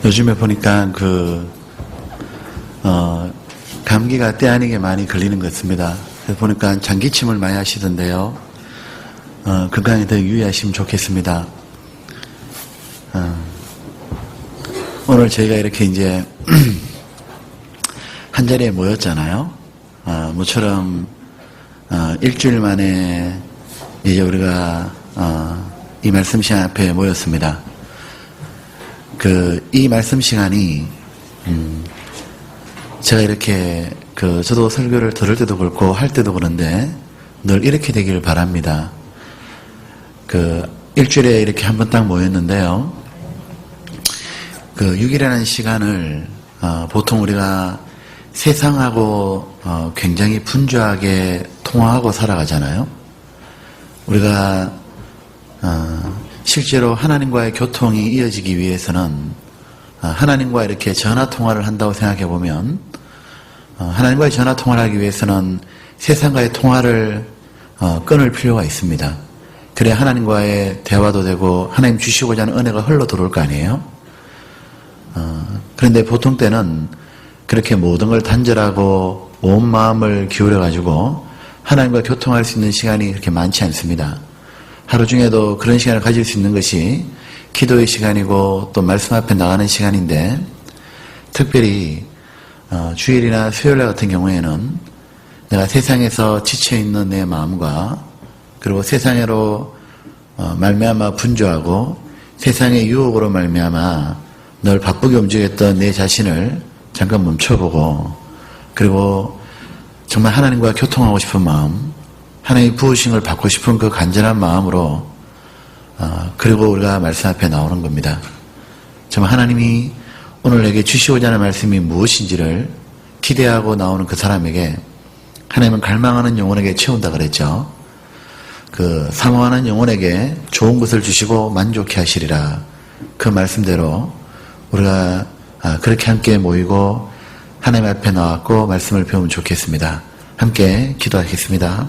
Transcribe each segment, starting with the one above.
요즘에 보니까 감기가 때 아니게 많이 걸리는 것 같습니다. 그래서 보니까 장기침을 많이 하시던데요. 건강에 더 유의하시면 좋겠습니다. 오늘 저희가 이렇게 이제 한 자리에 모였잖아요. 모처럼 일주일 만에 이제 우리가 이 말씀 시간 앞에 모였습니다. 이 말씀 시간이 제가 이렇게 저도 설교를 들을 때도 그렇고 할 때도 그런데 늘 이렇게 되기를 바랍니다. 일주일에 이렇게 한 번 딱 모였는데요. 6일이라는 시간을 보통 우리가 세상하고 굉장히 분주하게 통화하고 살아가잖아요. 우리가 실제로 하나님과의 교통이 이어지기 위해서는 하나님과 이렇게 전화 통화를 한다고 생각해 보면 하나님과의 전화 통화를 하기 위해서는 세상과의 통화를 끊을 필요가 있습니다. 그래야 하나님과의 대화도 되고 하나님 주시고자 하는 은혜가 흘러 들어올 거 아니에요. 그런데 보통 때는 그렇게 모든 걸 단절하고 온 마음을 기울여 가지고 하나님과 교통할 수 있는 시간이 그렇게 많지 않습니다. 하루 중에도 그런 시간을 가질 수 있는 것이 기도의 시간이고 또 말씀 앞에 나가는 시간인데, 특별히 주일이나 수요일 같은 경우에는 내가 세상에서 지쳐있는 내 마음과 그리고 세상으로 말미암아 분주하고 세상의 유혹으로 말미암아 늘 바쁘게 움직였던 내 자신을 잠깐 멈춰보고, 그리고 정말 하나님과 교통하고 싶은 마음, 하나님의 부으심을 받고 싶은 그 간절한 마음으로 그리고 우리가 말씀 앞에 나오는 겁니다. 정말 하나님이 오늘 내게 주시고자 하는 말씀이 무엇인지를 기대하고 나오는 그 사람에게 하나님은 갈망하는 영혼에게 채운다 그랬죠. 사모하는 영혼에게 좋은 것을 주시고 만족해 하시리라. 그 말씀대로 우리가 그렇게 함께 모이고 하나님 앞에 나왔고 말씀을 배우면 좋겠습니다. 함께 기도하겠습니다.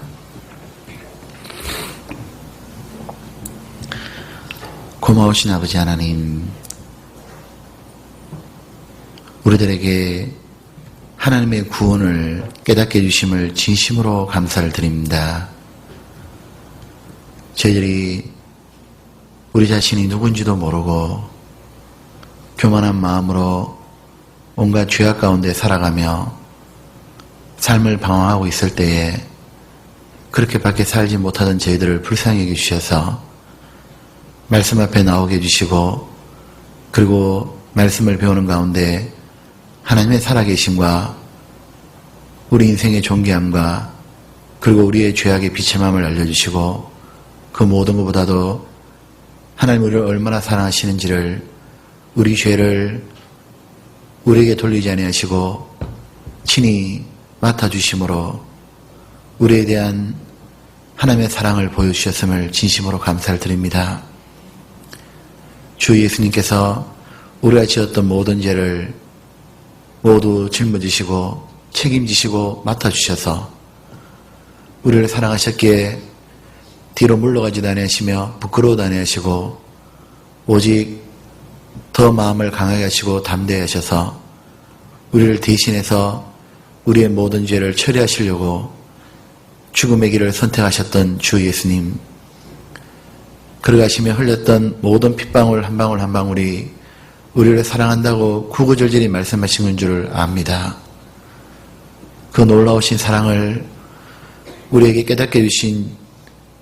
고마우신 아버지 하나님, 우리들에게 하나님의 구원을 깨닫게 해주심을 진심으로 감사를 드립니다. 저희들이 우리 자신이 누군지도 모르고 교만한 마음으로 온갖 죄악 가운데 살아가며 삶을 방황하고 있을 때에 그렇게밖에 살지 못하던 저희들을 불쌍히 여겨주셔서 말씀 앞에 나오게 해주시고, 그리고 말씀을 배우는 가운데 하나님의 살아계심과 우리 인생의 존귀함과 그리고 우리의 죄악의 비참함을 알려주시고, 그 모든 것보다도 하나님 우리를 얼마나 사랑하시는지를, 우리 죄를 우리에게 돌리지 아니하시고 친히 맡아주심으로 우리에 대한 하나님의 사랑을 보여주셨음을 진심으로 감사를 드립니다. 주 예수님께서 우리가 지었던 모든 죄를 모두 짊어지시고 책임지시고 맡아주셔서 우리를 사랑하셨기에 뒤로 물러가지도 아니하시며 부끄러워도 아니하시고 오직 더 마음을 강하게 하시고 담대히 하셔서 우리를 대신해서 우리의 모든 죄를 처리하시려고 죽음의 길을 선택하셨던 주 예수님, 걸어가시며 흘렸던 모든 핏방울 한 방울 한 방울이 우리를 사랑한다고 구구절절히 말씀하신 줄 압니다. 그 놀라우신 사랑을 우리에게 깨닫게 해주신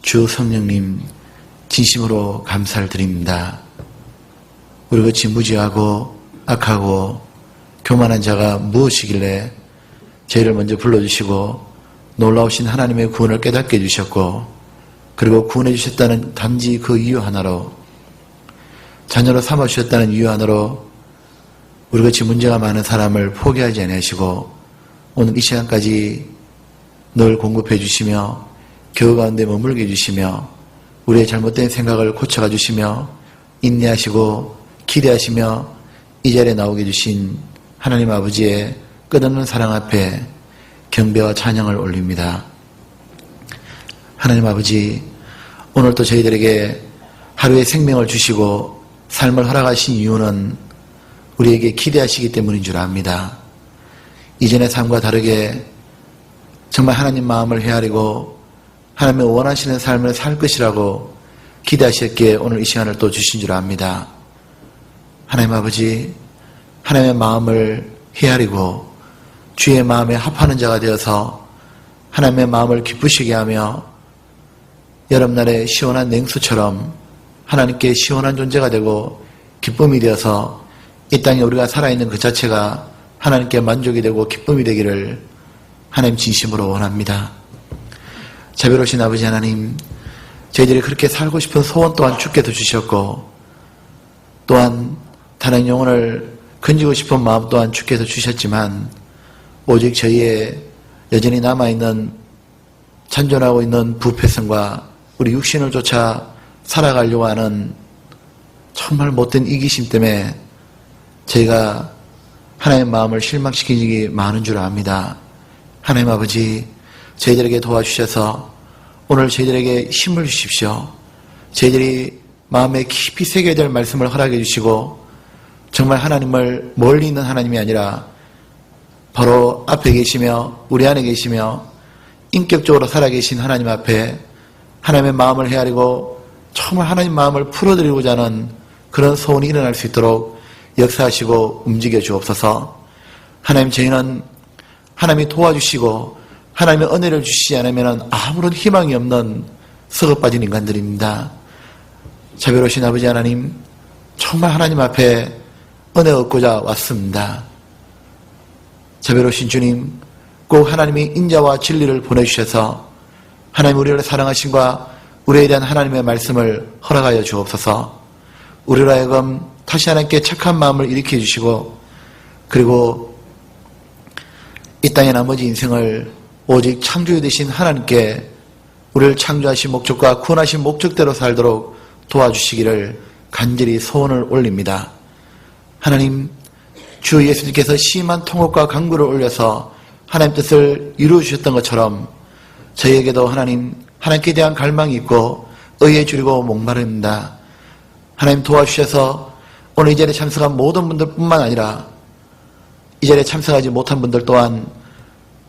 주 성령님, 진심으로 감사를 드립니다. 우리 같이 무지하고 악하고 교만한 자가 무엇이길래 저희를 먼저 불러주시고 놀라우신 하나님의 구원을 깨닫게 해주셨고, 그리고 구원해 주셨다는 단지 그 이유 하나로, 자녀로 삼아주셨다는 이유 하나로 우리같이 문제가 많은 사람을 포기하지 아니하시고 오늘 이 시간까지 늘 공급해 주시며 교회 가운데 머물게 해주시며 우리의 잘못된 생각을 고쳐가 주시며 인내하시고 기대하시며 이 자리에 나오게 해주신 하나님 아버지의 끝없는 사랑 앞에 경배와 찬양을 올립니다. 하나님 아버지, 오늘도 저희들에게 하루의 생명을 주시고 삶을 허락하신 이유는 우리에게 기대하시기 때문인 줄 압니다. 이전의 삶과 다르게 정말 하나님 마음을 헤아리고 하나님의 원하시는 삶을 살 것이라고 기대하셨기에 오늘 이 시간을 또 주신 줄 압니다. 하나님 아버지, 하나님의 마음을 헤아리고 주의 마음에 합하는 자가 되어서 하나님의 마음을 기쁘시게 하며 여름날의 시원한 냉수처럼 하나님께 시원한 존재가 되고 기쁨이 되어서 이 땅에 우리가 살아있는 그 자체가 하나님께 만족이 되고 기쁨이 되기를 하나님 진심으로 원합니다. 자비로우신 아버지 하나님, 저희들이 그렇게 살고 싶은 소원 또한 주께서 주셨고 또한 다른 영혼을 건지고 싶은 마음 또한 주께서 주셨지만 오직 저희의 여전히 남아있는 잔존하고 있는 부패성과 우리 육신을 쫓아 살아가려고 하는 정말 못된 이기심 때문에 저희가 하나님의 마음을 실망시킨 적이 많은 줄 압니다. 하나님 아버지, 저희들에게 도와주셔서 오늘 저희들에게 힘을 주십시오. 저희들이 마음에 깊이 새겨야 될 말씀을 허락해 주시고 정말 하나님을 멀리 있는 하나님이 아니라 바로 앞에 계시며 우리 안에 계시며 인격적으로 살아계신 하나님 앞에 하나님의 마음을 헤아리고 정말 하나님 마음을 풀어드리고자 하는 그런 소원이 일어날 수 있도록 역사하시고 움직여 주옵소서. 하나님, 저희는 하나님이 도와주시고 하나님의 은혜를 주시지 않으면 아무런 희망이 없는 썩어빠진 인간들입니다. 자비로우신 아버지 하나님, 정말 하나님 앞에 은혜 얻고자 왔습니다. 자비로우신 주님, 꼭 하나님이 인자와 진리를 보내주셔서 하나님 우리를 사랑하심과 우리에 대한 하나님의 말씀을 허락하여 주옵소서. 우리로 하여금 다시 하나님께 착한 마음을 일으켜 주시고 그리고 이 땅의 나머지 인생을 오직 창조주 되신 하나님께 우리를 창조하신 목적과 구원하신 목적대로 살도록 도와주시기를 간절히 소원을 올립니다. 하나님, 주 예수님께서 심한 통곡과 간구를 올려서 하나님 뜻을 이루어주셨던 것처럼 저희에게도 하나님께 대한 갈망이 있고 의에 주리고 목마릅니다. 하나님 도와주셔서 오늘 이 자리에 참석한 모든 분들뿐만 아니라 이 자리에 참석하지 못한 분들 또한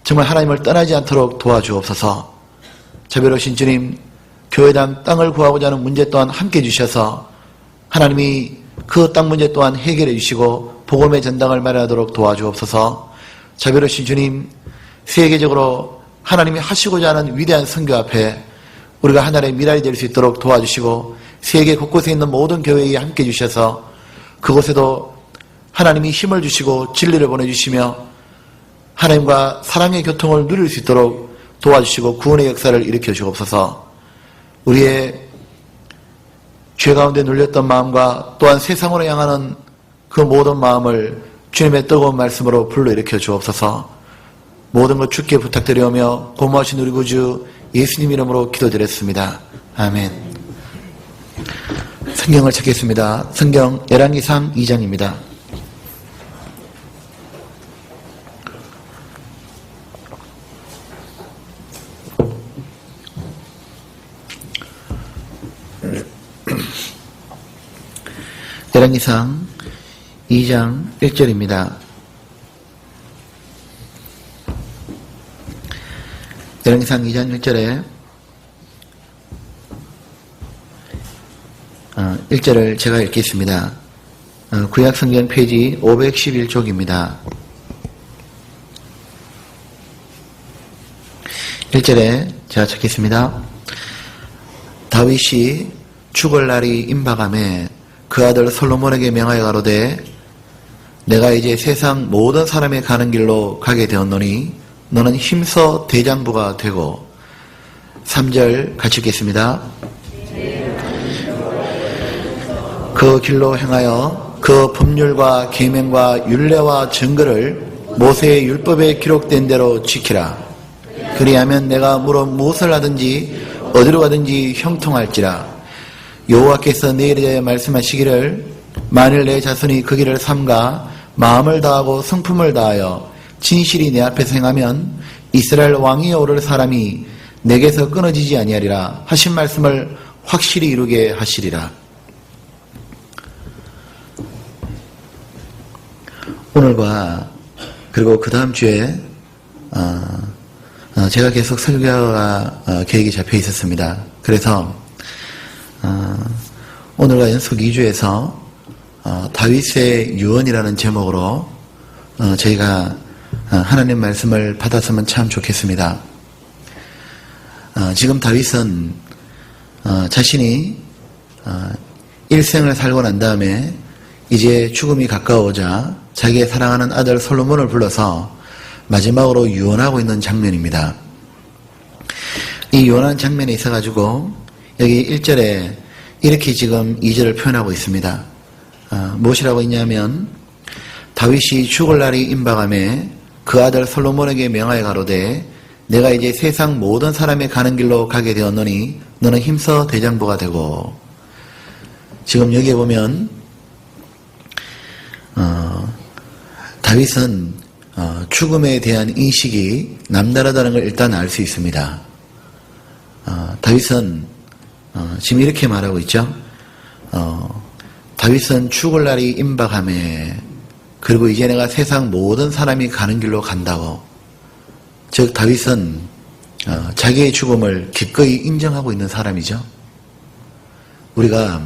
정말 하나님을 떠나지 않도록 도와주옵소서. 자비로우신 주님, 교회당 땅을 구하고자 하는 문제 또한 함께 주셔서 하나님이 그 땅 문제 또한 해결해 주시고 복음의 전당을 마련하도록 도와주옵소서. 자비로우신 주님, 세계적으로 하나님이 하시고자 하는 위대한 선교 앞에 우리가 하나님의 미랄이 될 수 있도록 도와주시고 세계 곳곳에 있는 모든 교회에 함께 주셔서 그곳에도 하나님이 힘을 주시고 진리를 보내주시며 하나님과 사랑의 교통을 누릴 수 있도록 도와주시고 구원의 역사를 일으켜 주옵소서. 우리의 죄 가운데 눌렸던 마음과 또한 세상으로 향하는 그 모든 마음을 주님의 뜨거운 말씀으로 불러일으켜 주옵소서. 모든 것 주께 부탁드리오며 고마우신 우리 구주 예수님 이름으로 기도드렸습니다. 아멘. 성경을 찾겠습니다. 성경 열왕기상 2장입니다. 열왕기상 2장 1절입니다. 열왕기상 2장 1절에 1절을 제가 읽겠습니다. 구약성경 페이지 511쪽입니다. 1절에 제가 찾겠습니다. 다윗이 죽을 날이 임박함에 그 아들 솔로몬에게 명하여 가로되 내가 이제 세상 모든 사람이 가는 길로 가게 되었노니 너는 힘써 대장부가 되고 3절 같이 읽겠습니다. 그 길로 행하여 그 법률과 계명과 율례와 증거를 모세의 율법에 기록된 대로 지키라. 그리하면 내가 물어 무엇을 하든지 어디로 가든지 형통할지라. 여호와께서 내일에 대하여 말씀하시기를 만일 내 자손이 그 길을 삼가 마음을 다하고 성품을 다하여 진실이 내 앞에서 행하면 이스라엘 왕위에 오를 사람이 내게서 끊어지지 아니하리라 하신 말씀을 확실히 이루게 하시리라. 오늘과 그리고 그 다음 주에 제가 계속 설교가 계획이 잡혀 있었습니다. 그래서 오늘과 연속 2주에서 다윗의 유언이라는 제목으로 저희가 하나님 말씀을 받았으면 참 좋겠습니다. 지금 다윗은 자신이 일생을 살고 난 다음에 이제 죽음이 가까워오자 자기의 사랑하는 아들 솔로몬을 불러서 마지막으로 유언하고 있는 장면입니다. 이 유언한 장면에 있어가지고 여기 1절에 이렇게 지금 2절을 표현하고 있습니다. 무엇이라고 있냐면 다윗이 죽을 날이 임박함에 그 아들 솔로몬에게 명하여 가로되 내가 이제 세상 모든 사람이 가는 길로 가게 되었노니 너는 힘써 대장부가 되고. 지금 여기에 보면 다윗은 죽음에 대한 인식이 남다르다는 걸 일단 알 수 있습니다. 다윗은 지금 이렇게 말하고 있죠. 다윗은 죽을 날이 임박함에 그리고 이제 내가 세상 모든 사람이 가는 길로 간다고. 즉 다윗은 자기의 죽음을 기꺼이 인정하고 있는 사람이죠. 우리가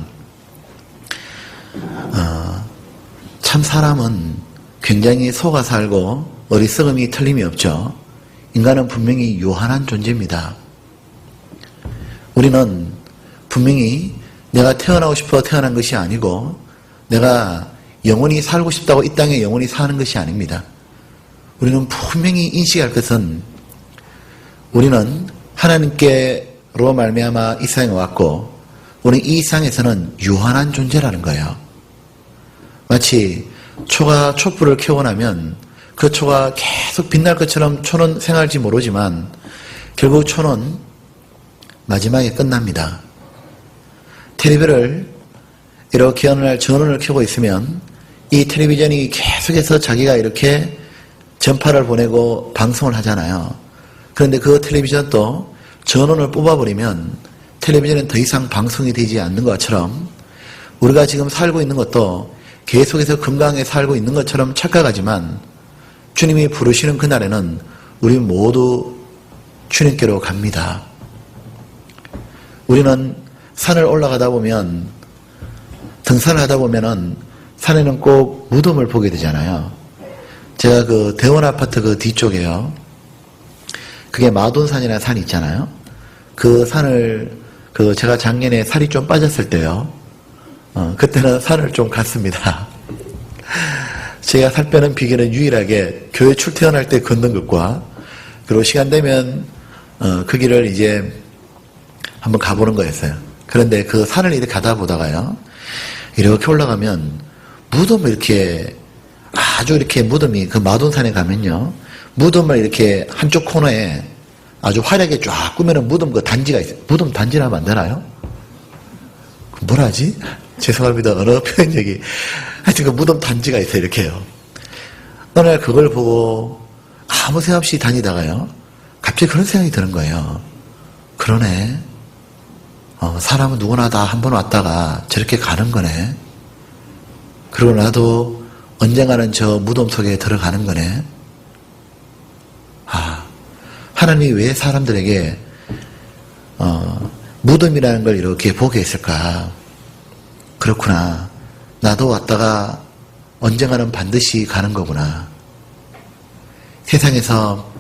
참 사람은 굉장히 속아 살고 어리석음이 틀림이 없죠. 인간은 분명히 유한한 존재입니다. 우리는 분명히 내가 태어나고 싶어 태어난 것이 아니고 내가 영원히 살고 싶다고 이 땅에 영원히 사는 것이 아닙니다. 우리는 분명히 인식할 것은 우리는 하나님께로 말미암아 이 세상에 왔고 우리는 이 세상에서는 유한한 존재라는 거예요. 마치 초가 촛불을 켜고 나면 그 초가 계속 빛날 것처럼 초는 생활할지 모르지만 결국 초는 마지막에 끝납니다. 텔레비를 이렇게 어느 날 전원을 켜고 있으면 이 텔레비전이 계속해서 자기가 이렇게 전파를 보내고 방송을 하잖아요. 그런데 그 텔레비전도 전원을 뽑아버리면 텔레비전은 더 이상 방송이 되지 않는 것처럼 우리가 지금 살고 있는 것도 계속해서 건강하게 살고 있는 것처럼 착각하지만 주님이 부르시는 그날에는 우리 모두 주님께로 갑니다. 우리는 산을 올라가다 보면 등산을 하다 보면은 산에는 꼭 무덤을 보게 되잖아요. 제가 그 대원 아파트 그 뒤쪽에요. 그게 마돈산이라는 산이 있잖아요. 그 산을 제가 작년에 살이 좀 빠졌을 때요. 그때는 산을 좀 갔습니다. 제가 살 빼는 비결은 유일하게 교회 출퇴근할 때 걷는 것과 그리고 시간 되면 그 길을 이제 한번 가보는 거였어요. 그런데 그 산을 이렇게 가다 보다가요. 이렇게 올라가면 무덤을 이렇게 아주 이렇게 무덤이 그 마돈산에 가면요. 무덤을 이렇게 한쪽 코너에 아주 화려하게 쫙 꾸며놓은 무덤 그 단지가 있어요. 무덤 단지라면 안 되나요? 뭐라 하지? 죄송합니다. 언어 표현력이. 하여튼 그 무덤 단지가 있어요. 이렇게요. 어느 날 그걸 보고 아무 생각 없이 다니다가요. 갑자기 그런 생각이 드는 거예요. 그러네. 사람은 누구나 다 한 번 왔다가 저렇게 가는 거네. 그리고 나도 언젠가는 저 무덤 속에 들어가는 거네. 하나님이 왜 사람들에게 무덤이라는 걸 이렇게 보게 했을까? 그렇구나. 나도 왔다가 언젠가는 반드시 가는 거구나. 세상에서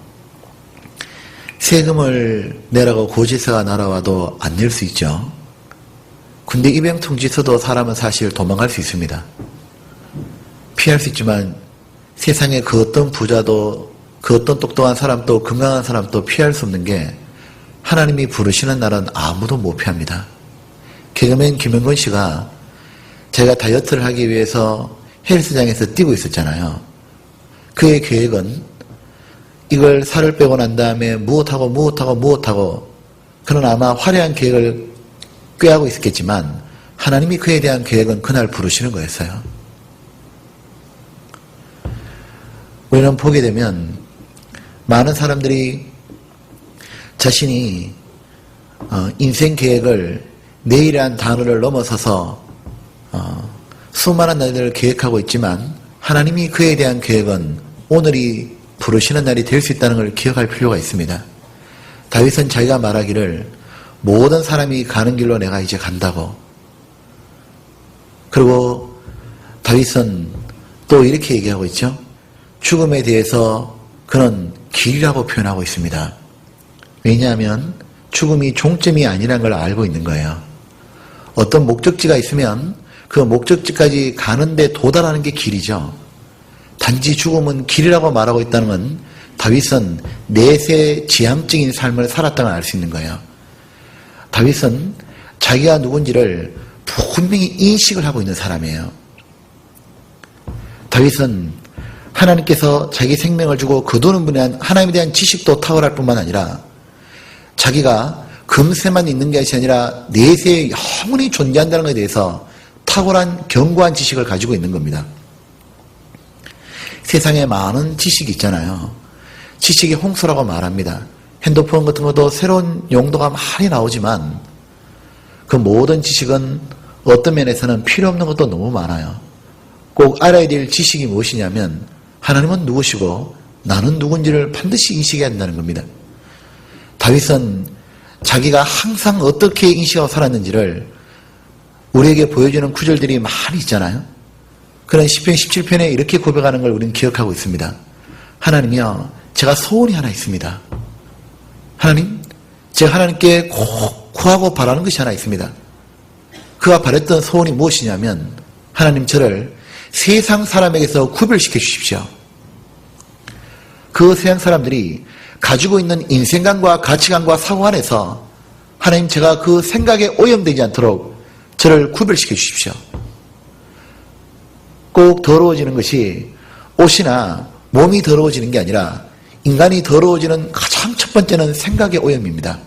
세금을 내라고 고지서가 날아와도 안 낼 수 있죠. 군대 입영 통지서도 사람은 사실 도망갈 수 있습니다. 피할 수 있지만 세상에 그 어떤 부자도 그 어떤 똑똑한 사람도 건강한 사람도 피할 수 없는 게 하나님이 부르시는 날은 아무도 못 피합니다. 개그맨 김영건 씨가 제가 다이어트를 하기 위해서 헬스장에서 뛰고 있었잖아요. 그의 계획은 이걸 살을 빼고 난 다음에 무엇하고 그런 아마 화려한 계획을 꾀하고 있었겠지만 하나님이 그에 대한 계획은 그날 부르시는 거였어요. 우리는 보게 되면 많은 사람들이 자신이 인생 계획을 내일이라는 단어를 넘어서서 수많은 날들을 계획하고 있지만 하나님이 그에 대한 계획은 오늘이 부르시는 날이 될 수 있다는 걸 기억할 필요가 있습니다. 다윗은 자기가 말하기를 모든 사람이 가는 길로 내가 이제 간다고. 그리고 다윗은 또 이렇게 얘기하고 있죠. 죽음에 대해서 그는 길이라고 표현하고 있습니다. 왜냐하면 죽음이 종점이 아니라는 걸 알고 있는 거예요. 어떤 목적지가 있으면 그 목적지까지 가는데 도달하는 게 길이죠. 단지 죽음은 길이라고 말하고 있다는 건 다윗은 내세 지향적인 삶을 살았다는 걸 알 수 있는 거예요. 다윗은 자기가 누군지를 분명히 인식을 하고 있는 사람이에요. 다윗은 하나님께서 자기 생명을 주고 거두는 분에 대한 하나님에 대한 지식도 탁월할 뿐만 아니라 자기가 금세만 있는 것이 아니라 내세에 영원히 존재한다는 것에 대해서 탁월한 견고한 지식을 가지고 있는 겁니다. 세상에 많은 지식이 있잖아요. 지식의 홍수라고 말합니다. 핸드폰 같은 것도 새로운 용도가 많이 나오지만 그 모든 지식은 어떤 면에서는 필요 없는 것도 너무 많아요. 꼭 알아야 될 지식이 무엇이냐면 하나님은 누구시고 나는 누군지를 반드시 인식해야 한다는 겁니다. 다윗은 자기가 항상 어떻게 인식하고 살았는지를 우리에게 보여주는 구절들이 많이 있잖아요. 그런 시편 17편에 이렇게 고백하는 걸 우리는 기억하고 있습니다. 하나님이여, 제가 소원이 하나 있습니다. 하나님, 제가 하나님께 꼭 구하고 바라는 것이 하나 있습니다. 그가 바랬던 소원이 무엇이냐면 하나님 저를 세상 사람에게서 구별시켜 주십시오. 그 세상 사람들이 가지고 있는 인생관과 가치관과 사고 안에서 하나님 제가 그 생각에 오염되지 않도록 저를 구별시켜 주십시오. 꼭 더러워지는 것이 옷이나 몸이 더러워지는 게 아니라 인간이 더러워지는 가장 첫 번째는 생각의 오염입니다.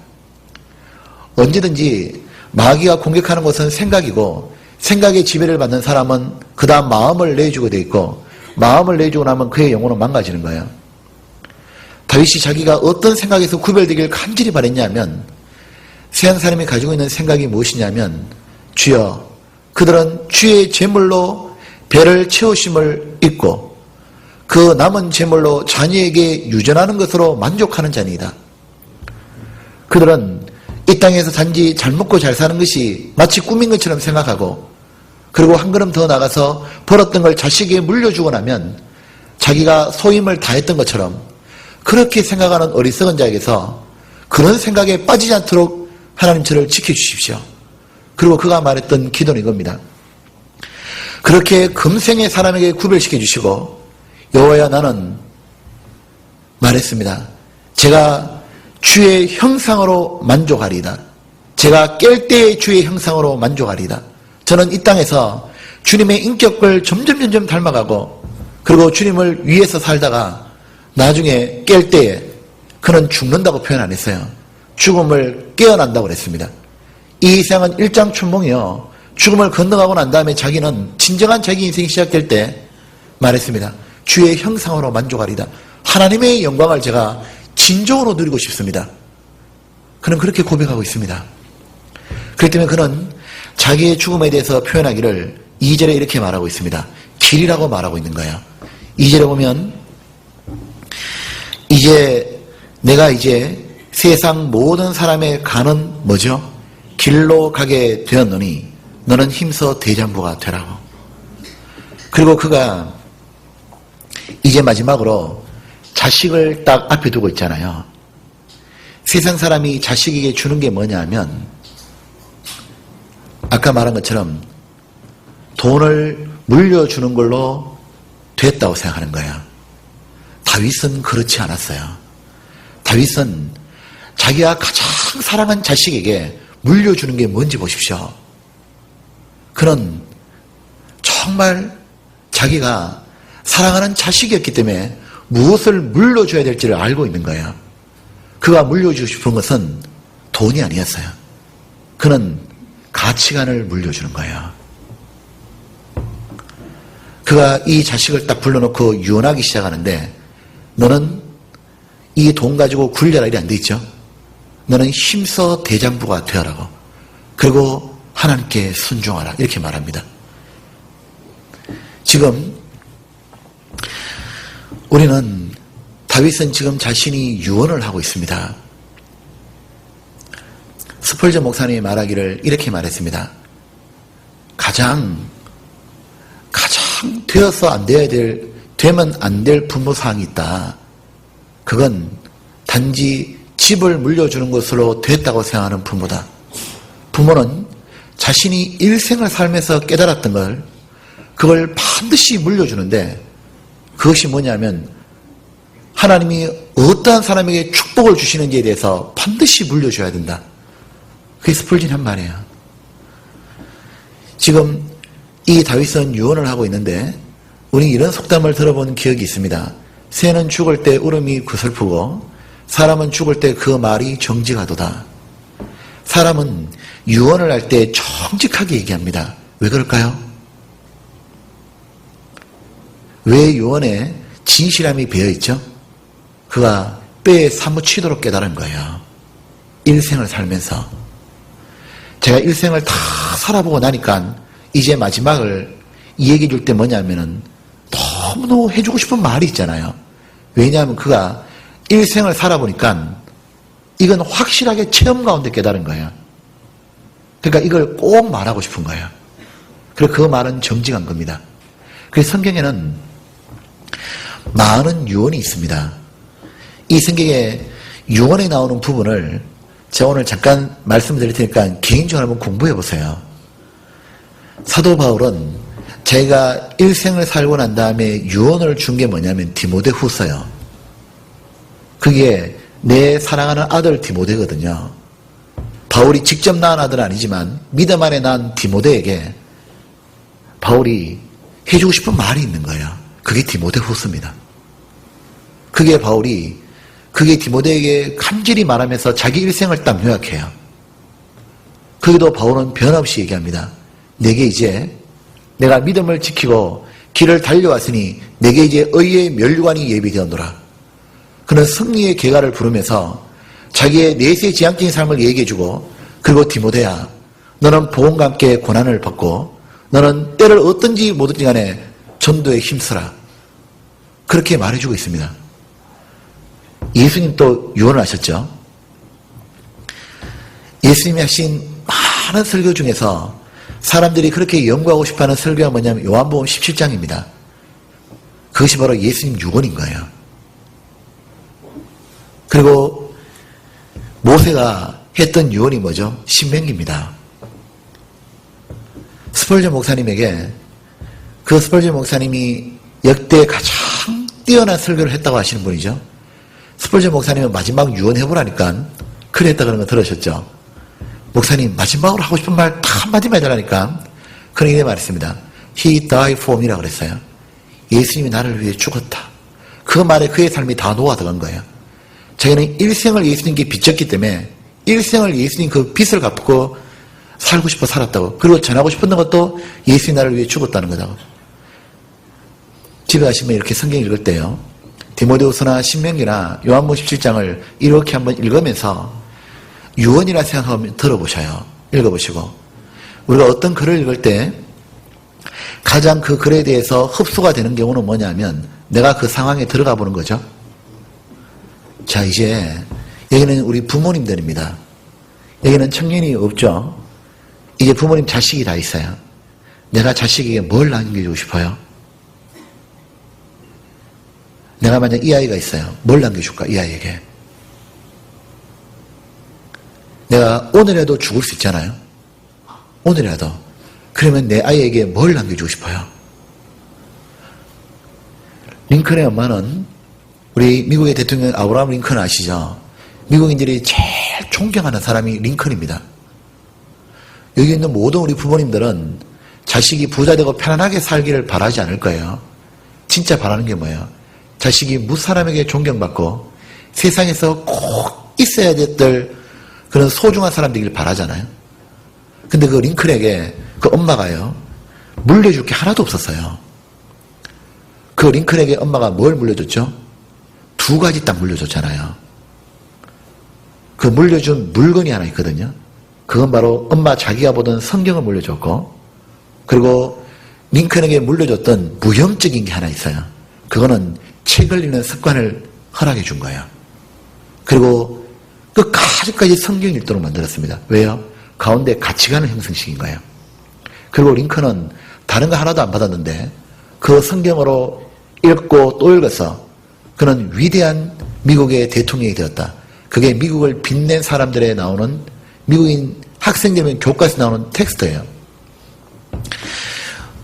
언제든지 마귀가 공격하는 것은 생각이고 생각의 지배를 받는 사람은 그 다음 마음을 내주게 돼 있고 마음을 내주고 나면 그의 영혼은 망가지는 거예요. 다윗이 자기가 어떤 생각에서 구별되길 간절히 바랬냐면 세상 사람이 가지고 있는 생각이 무엇이냐면 주여 그들은 주의 제물로 배를 채우심을 잊고 그 남은 제물로 자녀에게 유전하는 것으로 만족하는 자니이다. 그들은 이 땅에서 단지 잘 먹고 잘 사는 것이 마치 꿈인 것처럼 생각하고 그리고 한 걸음 더 나가서 벌었던 걸 자식에게 물려주고 나면 자기가 소임을 다했던 것처럼 그렇게 생각하는 어리석은 자에게서 그런 생각에 빠지지 않도록 하나님 저를 지켜주십시오. 그리고 그가 말했던 기도는 이겁니다. 그렇게 금생의 사람에게 구별시켜 주시고 여호와여 나는 말했습니다. 제가 주의 형상으로 만족하리이다. 제가 깰 때의 주의 형상으로 만족하리이다. 저는 이 땅에서 주님의 인격을 점점 닮아가고 그리고 주님을 위해서 살다가 나중에 깰 때에 그는 죽는다고 표현 안 했어요. 죽음을 깨어난다고 그랬습니다. 이 세상은 일장춘몽이요. 죽음을 건너가고 난 다음에 자기는 진정한 자기 인생이 시작될 때 말했습니다. 주의 형상으로 만족하리다. 하나님의 영광을 제가 진정으로 누리고 싶습니다. 그는 그렇게 고백하고 있습니다. 그렇기 때문에 그는 자기의 죽음에 대해서 표현하기를 2절에 이렇게 말하고 있습니다. 길이라고 말하고 있는 거예요. 2절에 보면 내가 이제 세상 모든 사람의 가는 뭐죠? 길로 가게 되었노니 너는 힘써 대장부가 되라고. 그리고 그가 이제 마지막으로 자식을 딱 앞에 두고 있잖아요. 세상 사람이 자식에게 주는 게 뭐냐 하면 아까 말한 것처럼 돈을 물려주는 걸로 됐다고 생각하는 거예요. 다윗은 그렇지 않았어요. 다윗은 자기가 가장 사랑한 자식에게 물려주는 게 뭔지 보십시오. 그는 정말 자기가 사랑하는 자식이었기 때문에 무엇을 물려줘야 될지를 알고 있는 거예요. 그가 물려주고 싶은 것은 돈이 아니었어요. 그는 가치관을 물려주는 거예요. 그가 이 자식을 딱 불러놓고 유언하기 시작하는데 너는 이 돈 가지고 굴려라 이래 안 돼 있죠. 너는 힘써 대장부가 되어라고. 그리고 하나님께 순종하라 이렇게 말합니다. 지금 우리는 다윗은 지금 자신이 유언을 하고 있습니다. 스펄전 목사님이 말하기를 이렇게 말했습니다. 가장 되어서 안 돼야 되면 안 될 부모사항이 있다. 그건 단지 집을 물려주는 것으로 됐다고 생각하는 부모다. 부모는 자신이 일생을 살면서 깨달았던 걸 그걸 반드시 물려주는데 그것이 뭐냐면 하나님이 어떠한 사람에게 축복을 주시는지에 대해서 반드시 물려줘야 된다. 그게 스펄전이 한 말이에요. 지금 이 다윗은 유언을 하고 있는데 우리 이런 속담을 들어본 기억이 있습니다. 새는 죽을 때 울음이 구슬프고 사람은 죽을 때 그 말이 정직하도다. 사람은 유언을 할 때 정직하게 얘기합니다. 왜 그럴까요? 왜 유언에 진실함이 배어있죠? 그가 뼈에 사무치도록 깨달은 거예요. 일생을 살면서. 제가 일생을 다 살아보고 나니까 이제 마지막을 얘기해 줄 때 뭐냐면은 너무너무 해주고 싶은 말이 있잖아요. 왜냐하면 그가 일생을 살아보니까 이건 확실하게 체험 가운데 깨달은 거예요. 그러니까 이걸 꼭 말하고 싶은 거예요. 그리고 그 말은 정직한 겁니다. 그래서 성경에는 많은 유언이 있습니다. 이 성경에 유언에 나오는 부분을 제가 오늘 잠깐 말씀드릴 테니까 개인적으로 한번 공부해 보세요. 사도 바울은 제가 일생을 살고 난 다음에 유언을 준 게 뭐냐면 디모데후서요. 그게 내 사랑하는 아들 디모데거든요. 바울이 직접 낳은 아들은 아니지만 믿음 안에 난 디모데에게 바울이 해주고 싶은 말이 있는 거예요. 그게 디모데후서입니다. 그게 디모데에게 간절히 말하면서 자기 일생을 딱 요약해요. 거기도 바울은 변함없이 얘기합니다. 내게 이제 내가 믿음을 지키고 길을 달려왔으니 내게 이제 의의 면류관이 예비되었노라. 그는 승리의 계가를 부르면서 자기의 내세 지향적인 삶을 얘기해주고 그리고 디모데야 너는 복음과 함께 고난을 받고 너는 때를 어떤지 뭐든지 간에 전도에 힘쓰라. 그렇게 말해주고 있습니다. 예수님 또 유언을 하셨죠. 예수님이 하신 많은 설교 중에서 사람들이 그렇게 연구하고 싶어하는 설교가 뭐냐면 요한복음 17장입니다. 그것이 바로 예수님 유언인 거예요. 그리고 모세가 했던 유언이 뭐죠? 신명기입니다. 스펄전 목사님에게 그 스펄전 목사님이 역대 가장 뛰어난 설교를 했다고 하시는 분이죠. 스펄전 목사님은 마지막 유언해보라니까 그래 했다 그런 거 들으셨죠? 목사님 마지막으로 하고 싶은 말 다 한마디만 해달라니까 그런 이렇게 말했습니다. He died for me라고 그랬어요. 예수님이 나를 위해 죽었다. 그 말에 그의 삶이 다 녹아 들어간 거예요. 자기는 일생을 예수님께 비쳤기 때문에 일생을 예수님 그 빚을 갚고 살고 싶어 살았다고. 그리고 전하고 싶었던 것도 예수님이 나를 위해 죽었다는 거다고. 집에 가시면 이렇게 성경 읽을 때요. 디모데후서나 신명기나 요한복음 17장을 이렇게 한번 읽으면서 유언이라 생각하면 들어보셔요. 읽어보시고. 우리가 어떤 글을 읽을 때 가장 그 글에 대해서 흡수가 되는 경우는 뭐냐면 내가 그 상황에 들어가 보는 거죠. 자, 이제 여기는 우리 부모님들입니다. 여기는 청년이 없죠. 이제 부모님 자식이 다 있어요. 내가 자식에게 뭘 남겨주고 싶어요? 내가 만약 이 아이가 있어요. 뭘 남겨줄까? 이 아이에게. 내가 오늘이라도 죽을 수 있잖아요. 오늘이라도. 그러면 내 아이에게 뭘 남겨주고 싶어요? 링컨의 엄마는 우리 미국의 대통령 아브라함 링컨 아시죠? 미국인들이 제일 존경하는 사람이 링컨입니다. 여기 있는 모든 우리 부모님들은 자식이 부자되고 편안하게 살기를 바라지 않을 거예요. 진짜 바라는 게 뭐예요? 자식이 무사람에게 존경받고 세상에서 꼭 있어야 될 그런 소중한 사람 되길 바라잖아요. 근데 그 링컨에게 그 엄마가요, 물려줄 게 하나도 없었어요. 그 링컨에게 엄마가 뭘 물려줬죠? 2가지 딱 물려줬잖아요. 그 물려준 물건이 하나 있거든요. 그건 바로 엄마 자기가 보던 성경을 물려줬고, 그리고 링컨에게 물려줬던 무형적인 게 하나 있어요. 그거는 책 읽는 습관을 허락해 준 거예요. 그리고 끝까지 성경 읽도록 만들었습니다. 왜요? 가운데 가치관을 형성시킨 거예요. 그리고 링컨은 다른 거 하나도 안 받았는데 그 성경으로 읽고 또 읽어서 그는 위대한 미국의 대통령이 되었다. 그게 미국을 빛낸 사람들에 나오는 미국인 학생들의 교과서에 나오는 텍스트예요.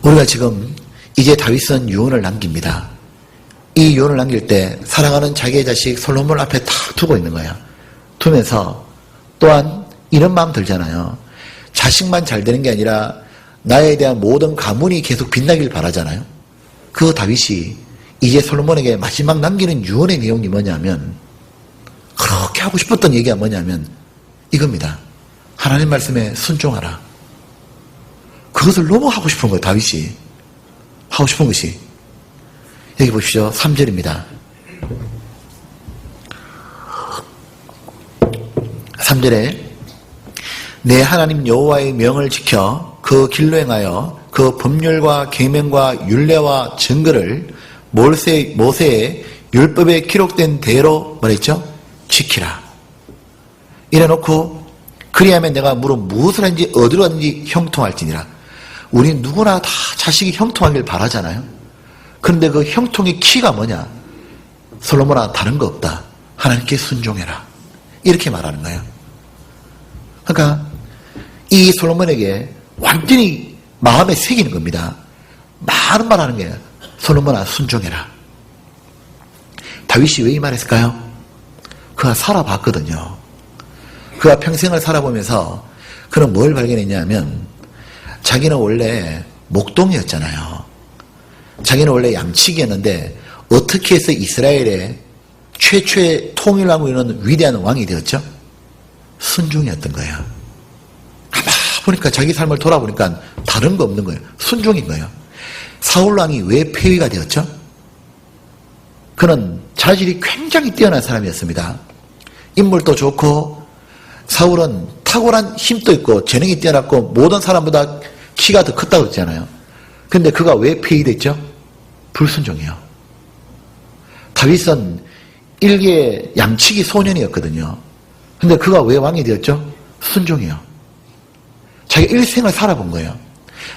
우리가 지금 이제 다윗은 유언을 남깁니다. 이 유언을 남길 때 사랑하는 자기의 자식 솔로몬 앞에 탁 두고 있는 거예요. 두면서 또한 이런 마음 들잖아요. 자식만 잘 되는 게 아니라 나에 대한 모든 가문이 계속 빛나길 바라잖아요. 그 다윗이 이제 솔로몬에게 마지막 남기는 유언의 내용이 뭐냐면, 그렇게 하고 싶었던 얘기가 뭐냐면 이겁니다. 하나님 말씀에 순종하라. 그것을 너무 하고 싶은 거예요. 다윗이 하고 싶은 것이. 여기 보십시오. 3절입니다. 3절에 내 하나님 여호와의 명을 지켜 그 길로 행하여 그 법률과 계명과 율례와 증거를 모세의 율법에 기록된 대로 뭐랬죠? 지키라. 이래놓고 그리하면 내가 무엇을 하든지 어디로 가든지 형통할지니라. 우리 누구나 다 자식이 형통하길 바라잖아요. 그런데 그 형통의 키가 뭐냐? 솔로몬아, 다른 거 없다. 하나님께 순종해라. 이렇게 말하는 거예요. 그러니까 이 솔로몬에게 완전히 마음에 새기는 겁니다. 많은 말 하는 거예요. 솔로몬아, 순종해라. 다윗이 왜 이 말했을까요? 그가 살아봤거든요. 그가 평생을 살아보면서 그는 뭘 발견했냐면 자기는 원래 목동이었잖아요. 자기는 원래 양치기였는데 어떻게 해서 이스라엘의 최초의 통일하고 있는 위대한 왕이 되었죠? 순종이었던 거예요. 가만 보니까 자기 삶을 돌아보니까 다른 거 없는 거예요. 순종인 거예요. 사울왕이 왜 폐위가 되었죠? 그는 자질이 굉장히 뛰어난 사람이었습니다. 인물도 좋고 사울은 탁월한 힘도 있고 재능이 뛰어났고 모든 사람보다 키가 더 컸다고 했잖아요. 근데 그가 왜 폐위됐죠? 불순종이요. 다윗은 일개 양치기 소년이었거든요. 근데 그가 왜 왕이 되었죠? 순종이요. 자기 일생을 살아본 거예요.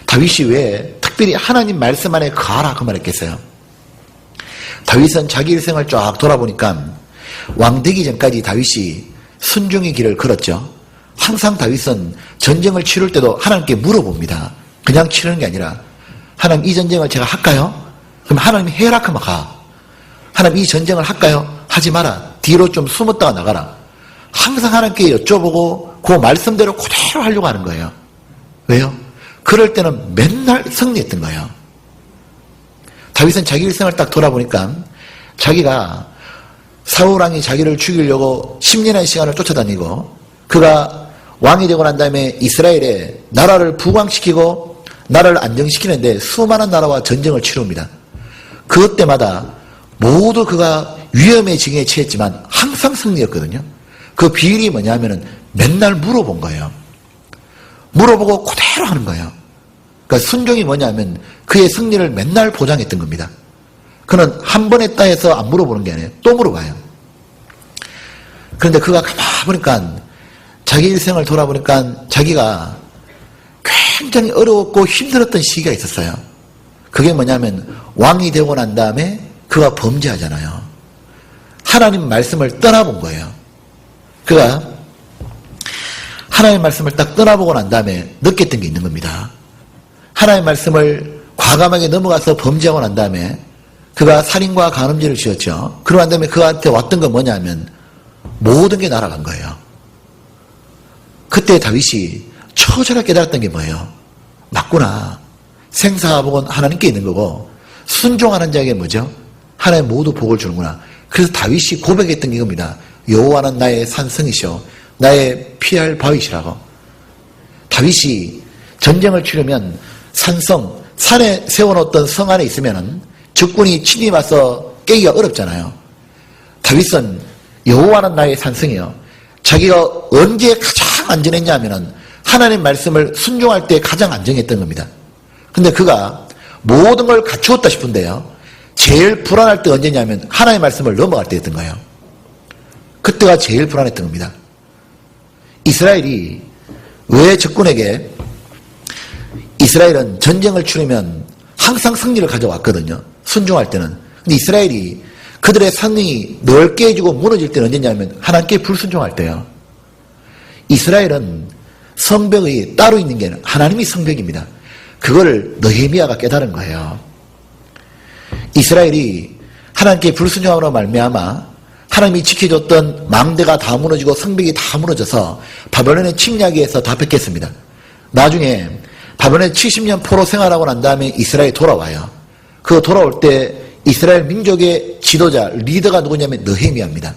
다윗이 왜 특별히 하나님 말씀 안에 거하라 그 말했겠어요? 다윗은 자기 일생을 쫙 돌아보니까 왕 되기 전까지 다윗이 순종의 길을 걸었죠. 항상 다윗은 전쟁을 치를 때도 하나님께 물어봅니다. 그냥 치르는 게 아니라 하나님 이 전쟁을 제가 할까요? 그럼 하나님이 해라 하면 가. 하나님 이 전쟁을 할까요? 하지 마라. 뒤로 좀 숨었다가 나가라. 항상 하나님께 여쭤보고 그 말씀대로 그대로 하려고 하는 거예요. 왜요? 그럴 때는 맨날 승리했던 거예요. 다윗은 자기 일생을 딱 돌아보니까 자기가 사울왕이 자기를 죽이려고 10년의 시간을 쫓아다니고 그가 왕이 되고 난 다음에 이스라엘에 나라를 부강시키고 나라를 안정시키는데 수많은 나라와 전쟁을 치릅니다. 그것 때마다 모두 그가 위험의 징에 처했지만 항상 승리였거든요. 그 비밀이 뭐냐면은 맨날 물어본 거예요. 물어보고 그대로 하는 거예요. 그러니까 순종이 뭐냐면 그의 승리를 맨날 보장했던 겁니다. 그는 한 번 했다 해서 안 물어보는 게 아니에요. 또 물어봐요. 그런데 그가 가만히 보니까 자기 일생을 돌아보니까 자기가 굉장히 어려웠고 힘들었던 시기가 있었어요. 그게 뭐냐면 왕이 되고 난 다음에 그가 범죄하잖아요. 하나님 말씀을 떠나본 거예요. 그가 하나님 말씀을 딱 떠나보고 난 다음에 느꼈던 게 있는 겁니다. 하나님 말씀을 과감하게 넘어가서 범죄하고 난 다음에 그가 살인과 간음죄를 지었죠. 그러고 난 다음에 그한테 왔던 건 뭐냐면 모든 게 날아간 거예요. 그때 다윗이 처절하게 깨달았던 게 뭐예요? 맞구나. 생사복은 하나님께 있는 거고 순종하는 자에게 뭐죠? 하나님 모두 복을 주는구나. 그래서 다윗이 고백했던 게 이겁니다. 여호와는 나의 산성이시오 나의 피할 바위시라고. 다윗이 전쟁을 치르면 산성, 산에 세워놓았던 성 안에 있으면은 적군이 침입 와서 깨기가 어렵잖아요. 다윗은 여호와는 나의 산성이요. 자기가 언제 가장 안전했냐 하면은 하나님 말씀을 순종할 때 가장 안정했던 겁니다. 근데 그가 모든 걸 갖추었다 싶은데요. 제일 불안할 때 언제냐면 하나님의 말씀을 넘어갈 때였던 거예요. 그때가 제일 불안했던 겁니다. 이스라엘이 왜 적군에게 이스라엘은 전쟁을 치르면 항상 승리를 가져왔거든요. 순종할 때는. 근데 이스라엘이 그들의 성능이 넓게 해지고 무너질 때는 언제냐면 하나님께 불순종할 때요. 이스라엘은 성벽이 따로 있는 게 아니라 하나님이 성벽입니다. 그거를 느헤미야가 깨달은 거예요. 이스라엘이 하나님께 불순종함으로 말미암아 하나님이 지켜줬던 망대가 다 무너지고 성벽이 다 무너져서 바벨론의 침략에서 다 뺏겼습니다. 나중에 바벨론에 70년 포로 생활하고 난 다음에 이스라엘이 돌아와요. 그 돌아올 때 이스라엘 민족의 지도자, 리더가 누구냐면 느헤미야입니다.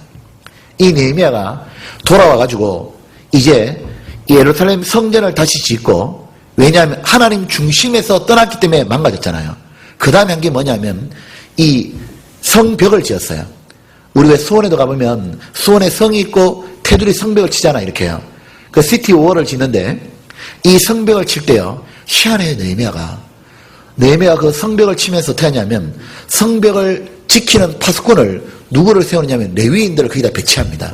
이 느헤미야가 돌아와가지고 이제 예루살렘 성전을 다시 짓고, 왜냐하면 하나님 중심에서 떠났기 때문에 망가졌잖아요. 그 다음에 한 게 뭐냐면 이 성벽을 지었어요. 우리 왜 수원에도 가보면 수원에 성이 있고 테두리 성벽을 치잖아, 이렇게요. 그 시티 월을 짓는데 이 성벽을 칠 때요, 희한해요. 느헤미야가 그 성벽을 치면서 어떻게 하냐면 성벽을 지키는 파수꾼을 누구를 세우느냐면 레위인들을 거기다 배치합니다.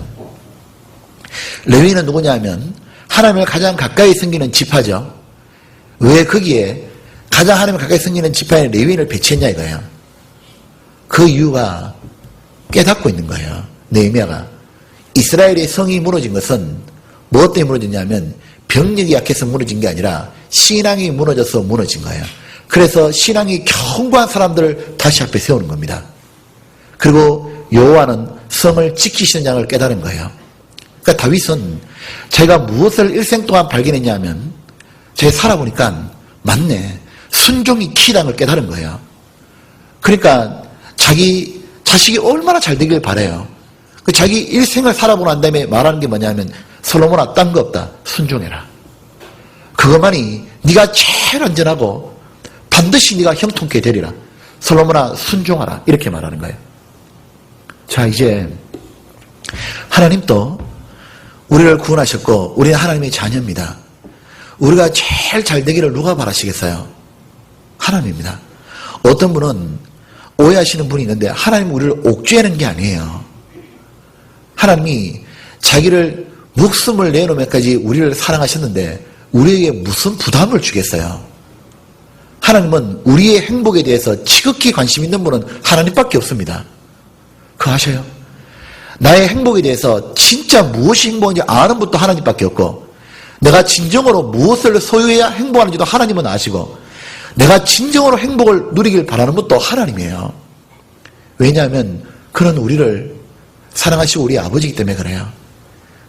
레위인은 누구냐면 하나님을 가장 가까이 섬기는 지파죠. 왜 거기에 가장 하나님을 가까이 섬기는 지파에 레위인을 배치했냐 이거예요. 그 이유가 깨닫고 있는 거예요. 느헤미야가 이스라엘의 성이 무너진 것은 무엇 때문에 무너졌냐면 병력이 약해서 무너진 게 아니라 신앙이 무너져서 무너진 거예요. 그래서 신앙이 견고한 사람들을 다시 앞에 세우는 겁니다. 그리고 여호와는 성을 지키시는 양을 깨달은 거예요. 그러니까 다윗은 자기가 무엇을 일생 동안 발견했냐 하면 제가 살아보니까 맞네, 순종이 키라는 걸 깨달은 거예요. 그러니까 자기 자식이 얼마나 잘 되길 바라요. 자기 일생을 살아보고 난 다음에 말하는 게 뭐냐면 솔로몬아, 딴 거 없다, 순종해라. 그것만이 네가 제일 안전하고 반드시 네가 형통케 되리라. 솔로몬아, 순종하라. 이렇게 말하는 거예요. 자, 이제 하나님도 우리를 구원하셨고 우리는 하나님의 자녀입니다. 우리가 제일 잘 되기를 누가 바라시겠어요? 하나님입니다. 어떤 분은 오해하시는 분이 있는데 하나님은 우리를 옥죄하는 게 아니에요. 하나님이 자기를 목숨을 내놓으면까지 우리를 사랑하셨는데 우리에게 무슨 부담을 주겠어요? 하나님은 우리의 행복에 대해서 지극히 관심 있는 분은 하나님밖에 없습니다. 그거 아셔요? 나의 행복에 대해서 진짜 무엇이 행복한지 아는 분도 하나님밖에 없고, 내가 진정으로 무엇을 소유해야 행복하는지도 하나님은 아시고, 내가 진정으로 행복을 누리길 바라는 분도 하나님이에요. 왜냐하면 그는 우리를 사랑하시고 우리 아버지이기 때문에 그래요.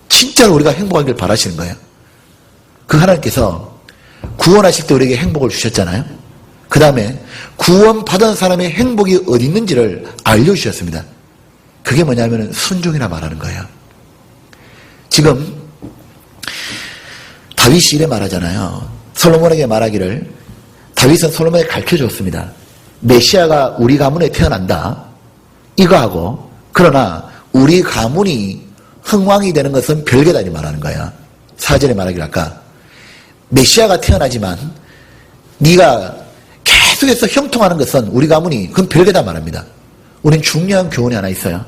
진짜로 우리가 행복하길 바라시는 거예요. 그 하나님께서 구원하실 때 우리에게 행복을 주셨잖아요. 그 다음에 구원받은 사람의 행복이 어디 있는지를 알려주셨습니다. 그게 뭐냐면 순종이라 말하는 거예요. 지금 다윗이 이래 말하잖아요. 솔로몬에게 말하기를, 다윗은 솔로몬에게 가르쳐줬습니다. 메시아가 우리 가문에 태어난다, 이거하고, 그러나 우리 가문이 흥왕이 되는 것은 별개다, 이 말하는 거야. 사전에 말하기를 아까 메시아가 태어나지만 네가 계속해서 형통하는 것은 우리 가문이 그건 별개다 말합니다. 우린 중요한 교훈이 하나 있어요.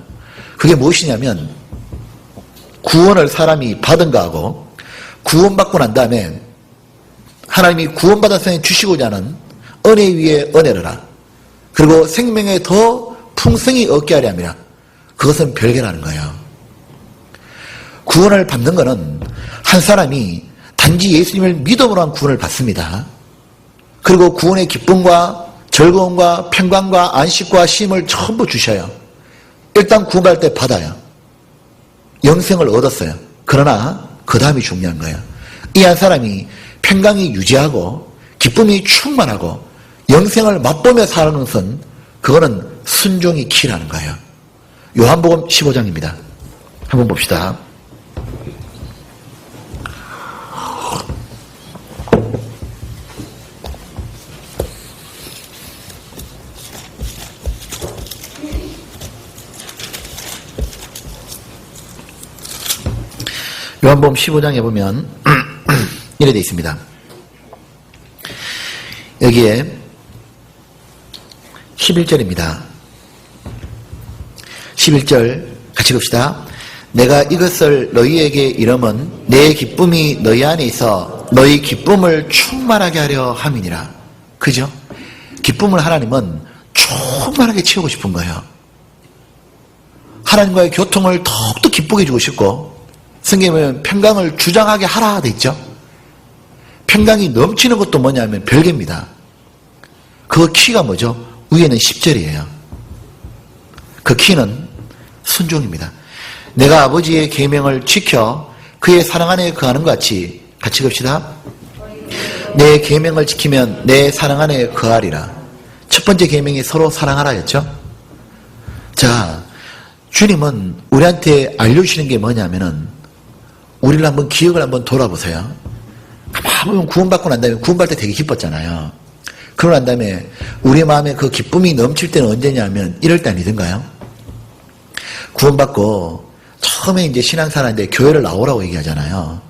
그게 무엇이냐면 구원을 사람이 받은 거하고 구원받고 난 다음에 하나님이 구원받은 사람이 주시고자 하는 은혜 위에 은혜를 하라. 그리고 생명에 더 풍성히 얻게 하려 함이라. 그것은 별개라는 거예요. 구원을 받는 것은 한 사람이 단지 예수님을 믿음으로 한 구원을 받습니다. 그리고 구원의 기쁨과 즐거움과 평강과 안식과 쉼을 전부 주셔요. 일단 구원받을 때 받아요. 영생을 얻었어요. 그러나 그 다음이 중요한 거예요. 이 한 사람이 평강이 유지하고 기쁨이 충만하고 영생을 맛보며 사는 것은 그거는 순종이 키라는 거예요. 요한복음 15장입니다. 한번 봅시다. 요한복음 15장에 보면 이래 되어 있습니다. 여기에 11절입니다. 11절 같이 봅시다. 내가 이것을 너희에게 이름은 내 기쁨이 너희 안에 있어 너희 기쁨을 충만하게 하려 함이니라. 그죠? 기쁨을 하나님은 충만하게 채우고 싶은 거예요. 하나님과의 교통을 더욱더 기쁘게 해주고 싶고, 성경에 보면 평강을 주장하게 하라 돼 있죠. 평강이 넘치는 것도 뭐냐면 별개입니다. 그 키가 뭐죠? 위에는 10절이에요. 그 키는 순종입니다. 내가 아버지의 계명을 지켜 그의 사랑 안에 거하는 것 같이 같이 갑시다. 내 계명을 지키면 내 사랑 안에 거하리라. 첫 번째 계명이 서로 사랑하라였죠. 자, 주님은 우리한테 알려주시는 게 뭐냐면은 우리를 한번 기억을 한번 돌아보세요. 가만 보면 구원받고 난 다음에 구원받을 때 되게 기뻤잖아요. 그러고 난 다음에 우리 마음에 그 기쁨이 넘칠 때는 언제냐면 이럴 때 아니던가요? 구원받고 처음에 이제 신앙생활인데 교회를 나오라고 얘기하잖아요.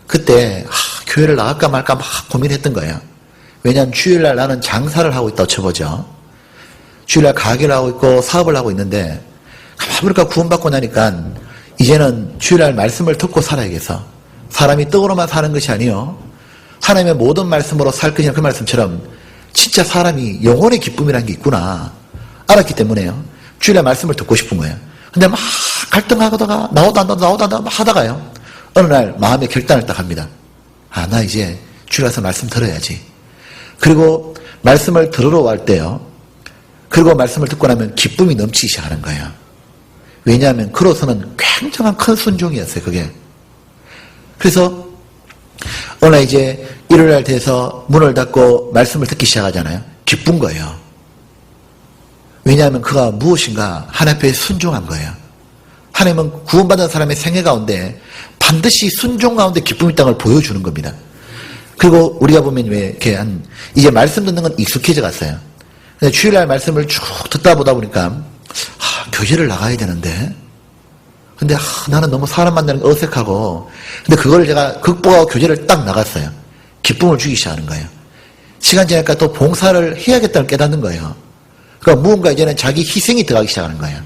그때 교회를 나갈까 말까 막 고민했던 거예요. 왜냐하면 주일날 나는 장사를 하고 있다고 쳐보죠. 주일날 가게를 하고 있고 사업을 하고 있는데 가만 보니까 구원받고 나니까 이제는 주일날 말씀을 듣고 살아야겠어. 사람이 떡으로만 사는 것이 아니요 하나님의 모든 말씀으로 살 것이냐 그 말씀처럼 진짜 사람이 영혼의 기쁨이라는 게 있구나 알았기 때문에요. 주일날 말씀을 듣고 싶은 거예요. 근데 막 갈등하다가 나오다 막 하다가요. 어느 날 마음의 결단을 딱 합니다. 나 이제 주일 가서 말씀 들어야지. 그리고 말씀을 들으러 갈 때요. 그리고 말씀을 듣고 나면 기쁨이 넘치기 시작하는 거예요. 왜냐하면 그로서는 굉장한 큰 순종이었어요. 그게. 그래서 어느 날 이제 일요일날 돼서 문을 닫고 말씀을 듣기 시작하잖아요. 기쁜 거예요. 왜냐하면 그가 무엇인가 하나님 앞에 순종한 거예요. 하나님은 구원받은 사람의 생애 가운데 반드시 순종 가운데 기쁨이 있다는 걸 보여주는 겁니다. 그리고 우리가 보면 왜 이렇게 이제 말씀 듣는 건 익숙해져 갔어요. 주일날 말씀을 쭉 듣다 보다 보니까 교제를 나가야 되는데 근데 나는 너무 사람 만나는 게 어색하고 근데 그걸 제가 극복하고 교제를 딱 나갔어요. 기쁨을 주기 시작하는 거예요. 시간 지나니까 또 봉사를 해야겠다는 깨닫는 거예요. 그러니까 무언가 이제는 자기 희생이 들어가기 시작하는 거예요.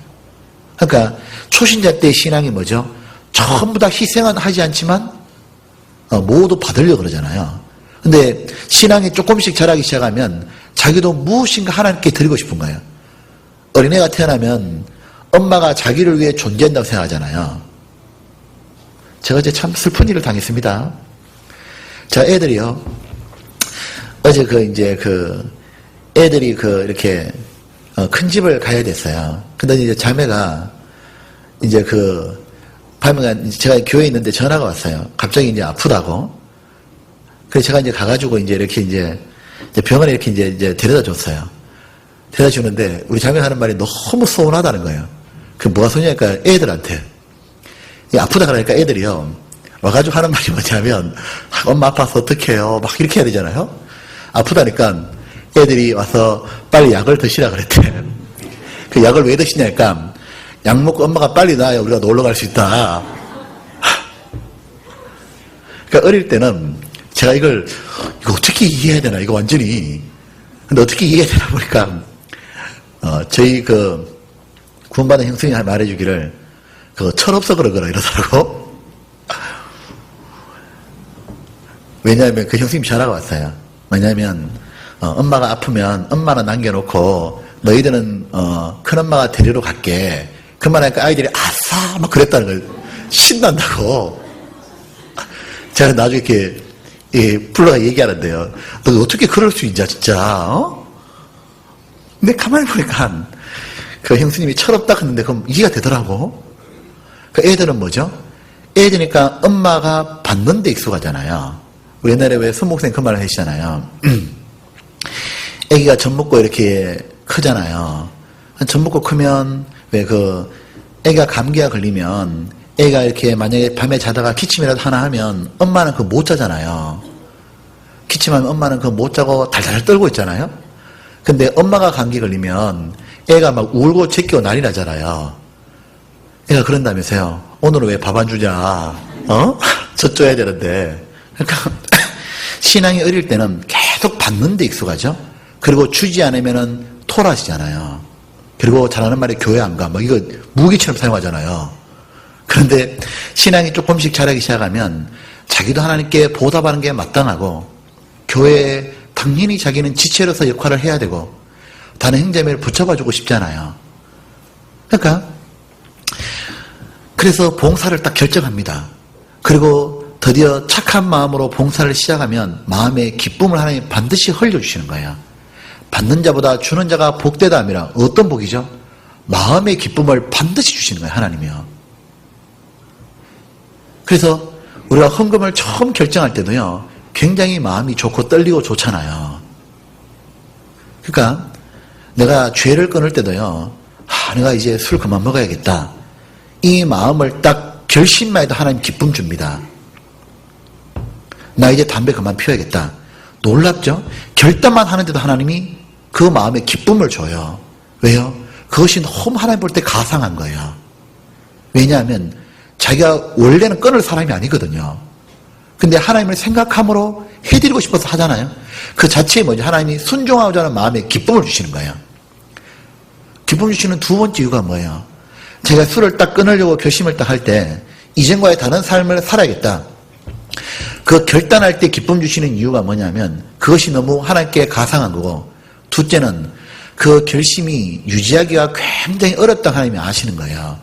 그러니까 초신자 때의 신앙이 뭐죠? 전부 다 희생은 하지 않지만 모두 받으려고 그러잖아요. 근데 신앙이 조금씩 자라기 시작하면 자기도 무엇인가 하나님께 드리고 싶은 거예요. 어린애가 태어나면 엄마가 자기를 위해 존재한다고 생각하잖아요. 제가 어제 참 슬픈 일을 당했습니다. 자, 애들이요. 어제 애들이 이렇게 큰 집을 가야 됐어요. 근데 이제 자매가 이제 밤에 제가 교회에 있는데 전화가 왔어요. 갑자기 이제 아프다고. 그래서 제가 이제 가가지고 이렇게 병원에 이렇게 이제 데려다 줬어요. 데려다 주는데 우리 자매가 하는 말이 너무 서운하다는 거예요. 그 뭐가 서운하니까 애들한테. 아프다 그러니까 애들이요. 와가지고 하는 말이 뭐냐면 엄마 아파서 어떡해요. 막 이렇게 해야 되잖아요. 아프다니까 애들이 와서 빨리 약을 드시라 그랬대. 그 약을 왜 드시냐니까 약 먹고 엄마가 빨리 나아야 우리가 놀러 갈 수 있다. 그러니까 어릴 때는 제가 이거 어떻게 이해해야 되나, 이거 완전히. 근데 어떻게 이해해야 되나 보니까, 저희 구원받은 형수님이 말해주기를, 철없어 그러거라 이러더라고. 왜냐하면 그 형수님 전화가 왔어요. 왜냐하면, 엄마가 아프면 엄마는 남겨놓고 너희들은, 큰엄마가 데리러 갈게. 그만하니까 아이들이 아싸! 막 그랬다는 걸 신난다고. 제가 나중에 이렇게, 불러가 얘기하는데요. 너 어떻게 그럴 수 있냐, 진짜, 근데 가만히 보니까, 그 형수님이 철없다 했는데, 그럼 이해가 되더라고. 그 애들은 뭐죠? 애들이니까 엄마가 받는 데 익숙하잖아요. 우리 옛날에 왜 손목생 그 말을 하시잖아요. 애기가 젖 먹고 이렇게 크잖아요. 젖 먹고 크면, 애기가 감기가 걸리면, 애가 이렇게 만약에 밤에 자다가 기침이라도 하나 하면 엄마는 그거 못 자잖아요. 기침하면 엄마는 그거 못 자고 달달 떨고 있잖아요. 근데 엄마가 감기 걸리면 애가 막 울고 제끼고 난리 나잖아요. 애가 그런다면서요. 오늘은 왜 밥 안 주냐? 젖 줘야 되는데. 그러니까 신앙이 어릴 때는 계속 받는 데 익숙하죠. 그리고 주지 않으면은 토라지잖아요. 그리고 잘하는 말에 교회 안 가. 뭐 이거 무기처럼 사용하잖아요. 그런데 신앙이 조금씩 자라기 시작하면 자기도 하나님께 보답하는 게 마땅하고 교회에 당연히 자기는 지체로서 역할을 해야 되고 다른 형제를 붙여봐주고 싶잖아요. 그러니까 그래서 봉사를 딱 결정합니다. 그리고 드디어 착한 마음으로 봉사를 시작하면 마음의 기쁨을 하나님 반드시 흘려주시는 거예요. 받는 자보다 주는 자가 복되다 함이라. 어떤 복이죠? 마음의 기쁨을 반드시 주시는 거예요. 하나님이요. 그래서 우리가 헌금을 처음 결정할 때도요, 굉장히 마음이 좋고 떨리고 좋잖아요. 그러니까 내가 죄를 끊을 때도요, 내가 이제 술 그만 먹어야겠다. 이 마음을 딱 결심만 해도 하나님 기쁨 줍니다. 나 이제 담배 그만 피워야겠다. 놀랍죠? 결단만 하는데도 하나님이 그 마음에 기쁨을 줘요. 왜요? 그것이 너무 하나님 볼 때 가상한 거예요. 왜냐하면 자기가 원래는 끊을 사람이 아니거든요. 근데 하나님을 생각함으로 해드리고 싶어서 하잖아요. 그 자체에 뭐죠? 하나님이 순종하고자 하는 마음에 기쁨을 주시는 거예요. 기쁨 주시는 두 번째 이유가 뭐예요? 제가 술을 딱 끊으려고 결심을 딱 할 때 이전과의 다른 삶을 살아야겠다. 그 결단할 때 기쁨 주시는 이유가 뭐냐면 그것이 너무 하나님께 가상한 거고, 둘째는 그 결심이 유지하기가 굉장히 어렵다 하나님이 아시는 거예요.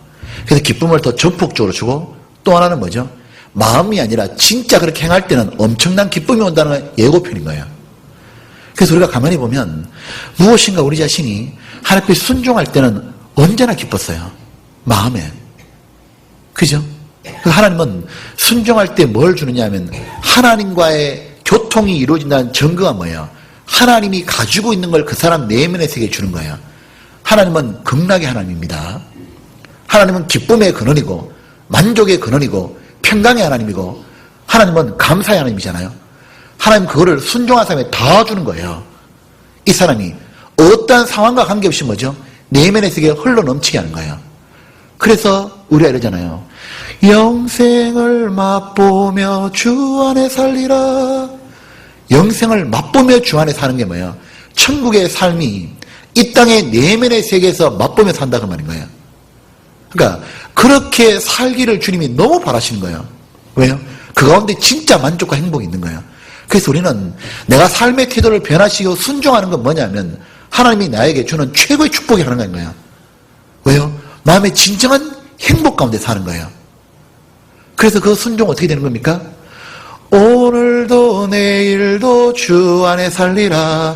그래서 기쁨을 더 전폭적으로 주고, 또 하나는 뭐죠? 마음이 아니라 진짜 그렇게 행할 때는 엄청난 기쁨이 온다는 건 예고편인 거예요. 그래서 우리가 가만히 보면 무엇인가 우리 자신이 하나님께 순종할 때는 언제나 기뻤어요. 마음에. 그죠? 하나님은 순종할 때 뭘 주느냐 하면 하나님과의 교통이 이루어진다는 증거가 뭐예요? 하나님이 가지고 있는 걸 그 사람 내면의 세계에 주는 거예요. 하나님은 극락의 하나님입니다. 하나님은 기쁨의 근원이고 만족의 근원이고 평강의 하나님이고 하나님은 감사의 하나님이잖아요. 하나님 그거를 순종한 사람에 다 주는 거예요. 이 사람이 어떠한 상황과 관계없이 뭐죠? 내면의 세계에 흘러 넘치게 하는 거예요. 그래서 우리가 이러잖아요. 영생을 맛보며 주 안에 살리라. 영생을 맛보며 주 안에 사는 게 뭐예요? 천국의 삶이 이 땅의 내면의 세계에서 맛보며 산다 그 말인 거예요. 그러니까 그렇게 살기를 주님이 너무 바라시는 거예요. 왜요? 그 가운데 진짜 만족과 행복이 있는 거예요. 그래서 우리는 내가 삶의 태도를 변화시키고 순종하는 건 뭐냐면 하나님이 나에게 주는 최고의 축복이 하는 거예요. 왜요? 마음의 진정한 행복 가운데 사는 거예요. 그래서 그 순종 어떻게 되는 겁니까? 오늘도 내일도 주 안에 살리라.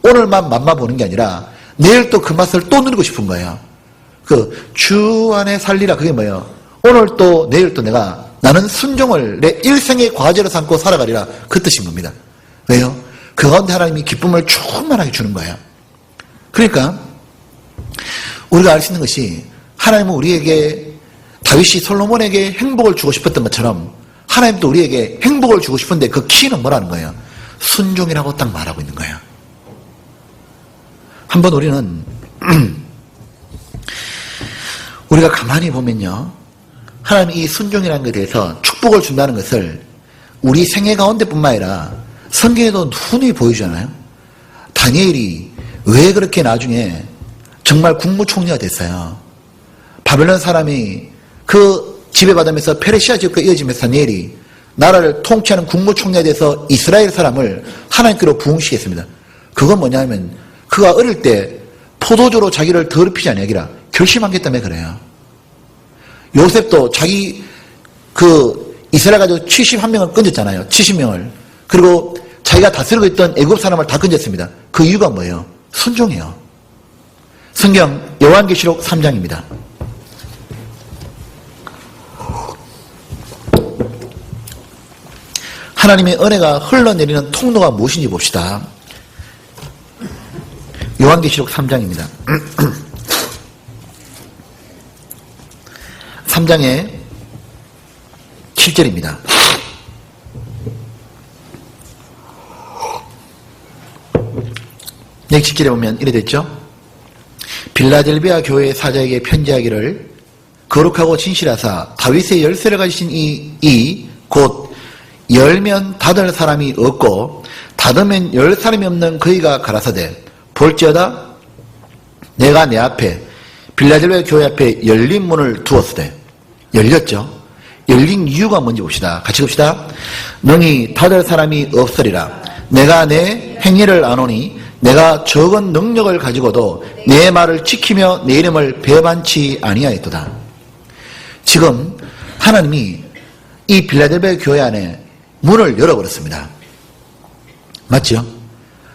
오늘만 맛만 보는 게 아니라 내일 또 그 맛을 또 누리고 싶은 거예요. 그 주 안에 살리라 그게 뭐예요? 오늘 또 내일 또 나는 순종을 내 일생의 과제로 삼고 살아가리라 그 뜻인 겁니다. 왜요? 그 가운데 하나님이 기쁨을 충만하게 주는 거예요. 그러니까 우리가 알 수 있는 것이 하나님은 우리에게 다윗이 솔로몬에게 행복을 주고 싶었던 것처럼 하나님도 우리에게 행복을 주고 싶은데 그 키는 뭐라는 거예요? 순종이라고 딱 말하고 있는 거예요. 한번 우리는 우리가 가만히 보면요, 하나님이 이 순종이라는 것에 대해서 축복을 준다는 것을 우리 생애 가운데뿐만 아니라 성경에도 흔히 보여주잖아요. 다니엘이 왜 그렇게 나중에 정말 국무총리가 됐어요. 바벨론 사람이 그 지배받으면서 페르시아 지역과 이어지면서 다니엘이 나라를 통치하는 국무총리에 대해서 이스라엘 사람을 하나님께로 부흥시켰습니다. 그건 뭐냐면 그가 어릴 때 포도주로 자기를 더럽히지 아니하기라 결심한 게 때문에 그래요. 요셉도 자기 이스라엘 가지고 71명을 건졌잖아요. 70명을. 그리고 자기가 다스리고 있던 애굽 사람을 다 건졌습니다. 그 이유가 뭐예요? 순종이에요. 성경 요한계시록 3장입니다. 하나님의 은혜가 흘러내리는 통로가 무엇인지 봅시다. 요한계시록 3장입니다. 3장의 7절입니다. 여기 7절에 보면 이래 됐죠. 빌라델비아 교회의 사자에게 편지하기를 거룩하고 진실하사 다윗의 열쇠를 가지신 이 곧 열면 닫을 사람이 없고 닫으면 열 사람이 없는 그이가 가라사대 볼지어다 내가 내 앞에 빌라델비아 교회 앞에 열린 문을 두었으되 열렸죠. 열린 이유가 뭔지 봅시다. 같이 봅시다. 능히 닫을 사람이 없으리라. 내가 내 행위를 아노니 내가 적은 능력을 가지고도 내 말을 지키며 내 이름을 배반치 아니하였도다. 지금 하나님이 이 빌라델비아 교회 안에 문을 열어버렸습니다. 맞죠?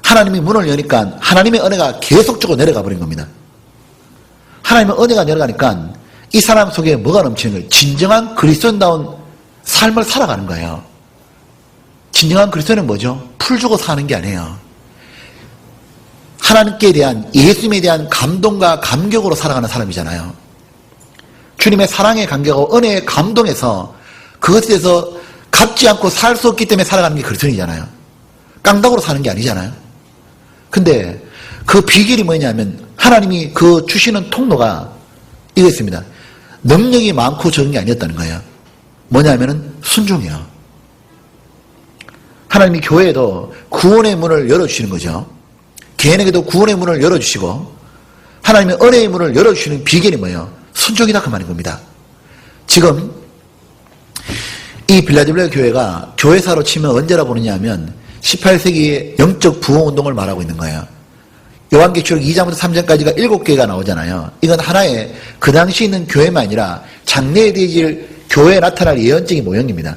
하나님이 문을 여니까 하나님의 은혜가 계속적으로 내려가 버린 겁니다. 하나님의 은혜가 내려가니까 이 사람 속에 뭐가 넘치는 거예요? 진정한 그리스도인다운 삶을 살아가는 거예요. 진정한 그리스도인은 뭐죠? 풀 주고 사는 게 아니에요. 하나님께 대한, 예수님에 대한 감동과 감격으로 살아가는 사람이잖아요. 주님의 사랑의 감격하고 은혜의 감동에서 그것에 대해서 갚지 않고 살 수 없기 때문에 살아가는 게 그리스도인이잖아요. 깡다구로 사는 게 아니잖아요. 근데 그 비결이 뭐냐면 하나님이 그 주시는 통로가 이거였습니다. 능력이 많고 적은 게 아니었다는 거예요. 뭐냐면은 순종이에요. 하나님이 교회에도 구원의 문을 열어주시는 거죠. 개인에게도 구원의 문을 열어주시고 하나님의 은혜의 문을 열어주시는 비결이 뭐예요? 순종이다 그 말인 겁니다. 지금 이 빌라델비아 교회가 교회사로 치면 언제라 보느냐 하면 18세기의 영적 부흥운동을 말하고 있는 거예요. 요한계시록 2장부터 3장까지가 7개가 나오잖아요. 이건 하나의 그 당시 있는 교회만 아니라 장래에 되어질 교회에 나타날 예언적인 모형입니다.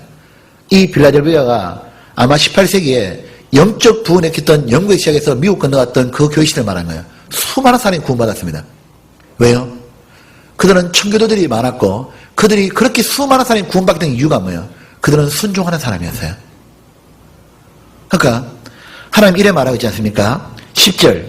이 빌라델비아가 아마 18세기에 영적 부흥을 했던 영국에 시작해서 미국 건너갔던 그 교회 시대를 말하는 거예요. 수많은 사람이 구원받았습니다. 왜요? 그들은 청교도들이 많았고 그들이 그렇게 수많은 사람이 구원받게 된 이유가 뭐예요? 그들은 순종하는 사람이었어요. 그러니까 하나님 이래 말하고 있지 않습니까? 10절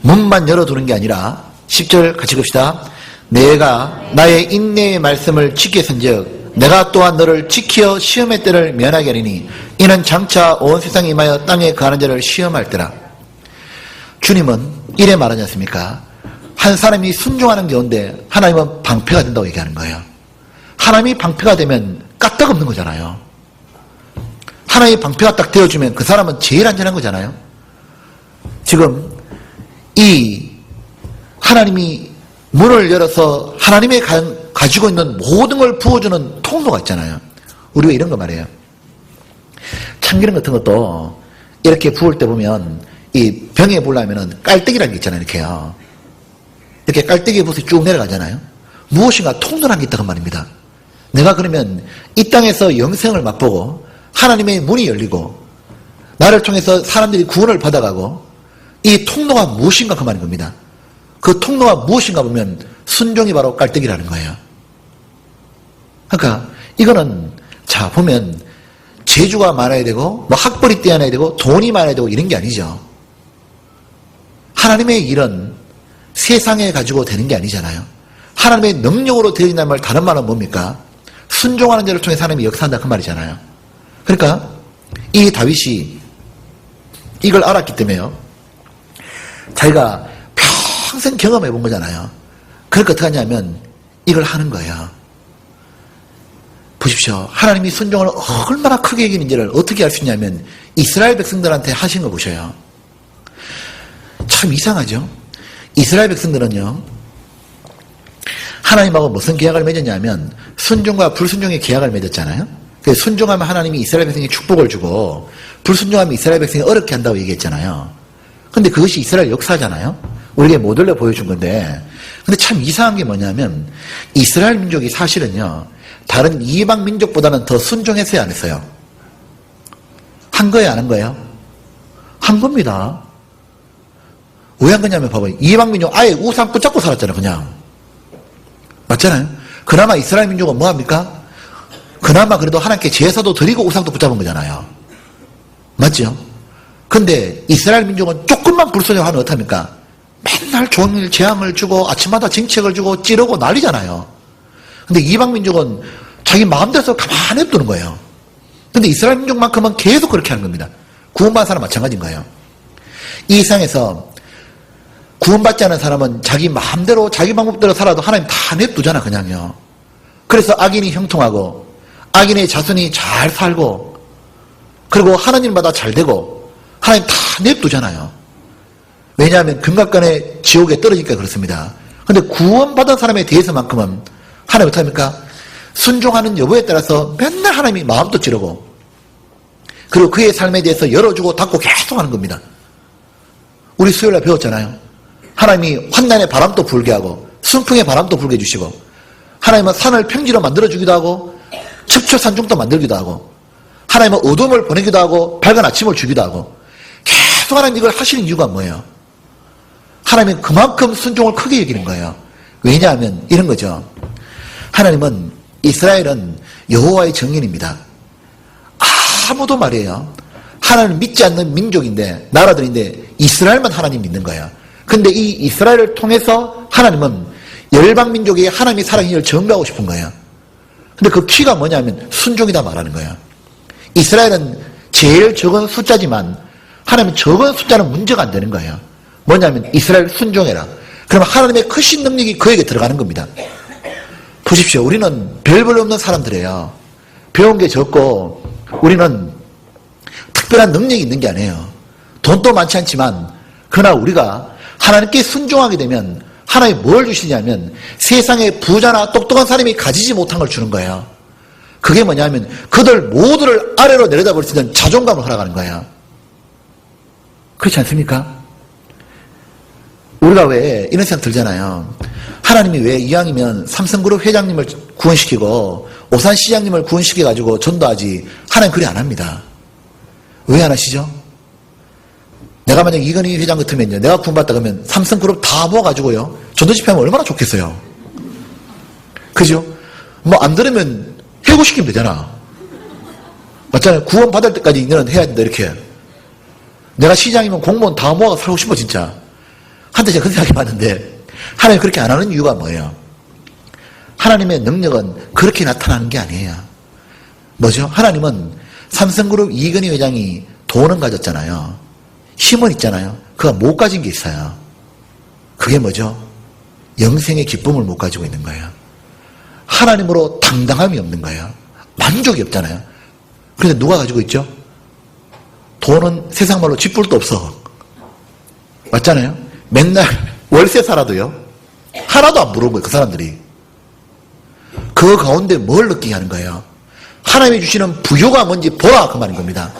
문만 열어두는 게 아니라 10절 같이 봅시다. 내가 나의 인내의 말씀을 지켰은즉 내가 또한 너를 지켜 시험의 때를 면하게 하리니 이는 장차 온 세상에 임하여 땅에 거하는 자를 시험할 때라. 주님은 이래 말하지 않습니까? 한 사람이 순종하는 가운데 하나님은 방패가 된다고 얘기하는 거예요. 하나님이 방패가 되면 까딱없는 거잖아요. 하나님의 방패가 딱 되어주면 그 사람은 제일 안전한 거잖아요. 지금 이 하나님이 문을 열어서 하나님이 가지고 있는 모든 걸 부어주는 통로가 있잖아요. 우리가 이런 거 말해요. 참기름 같은 것도 이렇게 부을 때 보면 이 병에 부으려면 깔때기라는 게 있잖아요. 이렇게요. 이렇게 깔때기에 부어서 쭉 내려가잖아요. 무엇인가 통로라는 게 있다는 말입니다. 내가 그러면 이 땅에서 영생을 맛보고 하나님의 문이 열리고 나를 통해서 사람들이 구원을 받아가고 이 통로가 무엇인가 그 말인 겁니다. 그 통로가 무엇인가 보면 순종이 바로 깔때기라는 거예요. 그러니까 이거는 자 보면 재주가 많아야 되고 뭐 학벌이 뛰어나야 되고 돈이 많아야 되고 이런 게 아니죠. 하나님의 일은 세상에 가지고 되는 게 아니잖아요. 하나님의 능력으로 되어진다는 말 다른 말은 뭡니까? 순종하는 자를 통해 하나님이 역사한다 그 말이잖아요. 그러니까 이 다윗이 이걸 알았기 때문에요. 자기가 평생 경험해 본 거잖아요. 그러니까 어떻게 하냐면 이걸 하는 거예요. 보십시오. 하나님이 순종을 얼마나 크게 여기는지를 어떻게 알 수 있냐면 이스라엘 백성들한테 하신 거 보셔요. 참 이상하죠. 이스라엘 백성들은요. 하나님하고 무슨 계약을 맺었냐면 순종과 불순종의 계약을 맺었잖아요. 그래서 순종하면 하나님이 이스라엘 백성에 축복을 주고 불순종하면 이스라엘 백성이 어렵게 한다고 얘기했잖아요. 근데 그것이 이스라엘 역사잖아요. 우리에게 모델로 보여준 건데 근데 참 이상한 게 뭐냐면 이스라엘 민족이 사실은요. 다른 이방 민족보다는 더 순종했어요, 안 했어요? 한 거예요, 안 한 거예요? 한 겁니다. 왜 한 거냐면 봐봐요. 이방 민족 아예 우상 붙잡고 살았잖아요, 그냥. 맞잖아요? 그나마 이스라엘 민족은 뭐 합니까? 그나마 그래도 하나님께 제사도 드리고 우상도 붙잡은 거잖아요. 맞죠? 근데 이스라엘 민족은 조금만 불순종하면 어떡합니까? 맨날 종일 재앙을 주고 아침마다 징책을 주고 찌르고 난리잖아요. 근데 이방 민족은 자기 마음대로 가만히 냅두는 거예요. 근데 이스라엘 민족만큼은 계속 그렇게 하는 겁니다. 구원받은 사람 마찬가지인 거예요. 이 세상에서 구원받지 않은 사람은 자기 마음대로 자기 방법대로 살아도 하나님 다 냅두잖아 그냥요. 그래서 악인이 형통하고 악인의 자손이 잘 살고 그리고 하나님마다 잘 되고 하나님 다 냅두잖아요. 왜냐하면 금각간의 지옥에 떨어지니까 그렇습니다. 근데 구원받은 사람에 대해서만큼은 하나님 어떡합니까? 순종하는 여부에 따라서 맨날 하나님이 마음도 찌르고 그리고 그의 삶에 대해서 열어주고 닫고 계속 하는 겁니다. 우리 수요일날 배웠잖아요. 하나님이 환난의 바람도 불게 하고 순풍의 바람도 불게 해주시고 하나님은 산을 평지로 만들어주기도 하고 첩초산중도 만들기도 하고 하나님은 어둠을 보내기도 하고 밝은 아침을 주기도 하고 계속 하나님 이걸 하시는 이유가 뭐예요? 하나님은 그만큼 순종을 크게 여기는 거예요. 왜냐하면 이런 거죠. 하나님은 이스라엘은 여호와의 정인입니다. 아무도 말이에요. 하나님을 믿지 않는 민족인데 나라들인데 이스라엘만 하나님 믿는 거예요. 근데 이 이스라엘을 통해서 하나님은 열방민족이 하나님의 사랑을 전가하고 싶은 거예요. 근데 그 키가 뭐냐면 순종이다 말하는 거예요. 이스라엘은 제일 적은 숫자지만 하나님은 적은 숫자는 문제가 안 되는 거예요. 뭐냐면 이스라엘 순종해라. 그러면 하나님의 크신 능력이 그에게 들어가는 겁니다. 보십시오. 우리는 별 없는 사람들이에요. 배운 게 적고 우리는 특별한 능력이 있는 게 아니에요. 돈도 많지 않지만 그러나 우리가 하나님께 순종하게 되면 하나님이 뭘 주시냐면 세상에 부자나 똑똑한 사람이 가지지 못한 걸 주는 거예요. 그게 뭐냐면 그들 모두를 아래로 내려다볼 수 있는 자존감을 허락하는 거예요. 그렇지 않습니까? 우리가 왜 이런 생각 들잖아요. 하나님이 왜 이왕이면 삼성그룹 회장님을 구원시키고 오산시장님을 구원시켜가지고 전도하지 하나님 그리 안 합니다. 왜 안 하시죠? 내가 만약 이건희 회장 같으면요. 내가 구원받다 그러면 삼성그룹 다 모아가지고요. 전도 집회하면 얼마나 좋겠어요. 그죠? 뭐 안 들으면 해고시키면 되잖아. 맞잖아요. 구원받을 때까지 너는 해야 된다 이렇게. 내가 시장이면 공무원 다 모아가 살고 싶어 진짜. 한때 제가 그런 생각해 봤는데 하나님 그렇게 안 하는 이유가 뭐예요? 하나님의 능력은 그렇게 나타나는 게 아니에요. 뭐죠? 하나님은 삼성그룹 이건희 회장이 돈은 가졌잖아요. 힘은 있잖아요. 그가 못 가진 게 있어요. 그게 뭐죠? 영생의 기쁨을 못 가지고 있는 거예요. 하나님으로 당당함이 없는 거예요. 만족이 없잖아요. 그런데 누가 가지고 있죠? 돈은 세상 말로 쥐뿔도 없어. 맞잖아요? 맨날 월세 살아도요. 하나도 안 부러운 거예요. 그 사람들이. 그 가운데 뭘 느끼게 하는 거예요? 하나님이 주시는 부요가 뭔지 보라 그 말인 겁니다.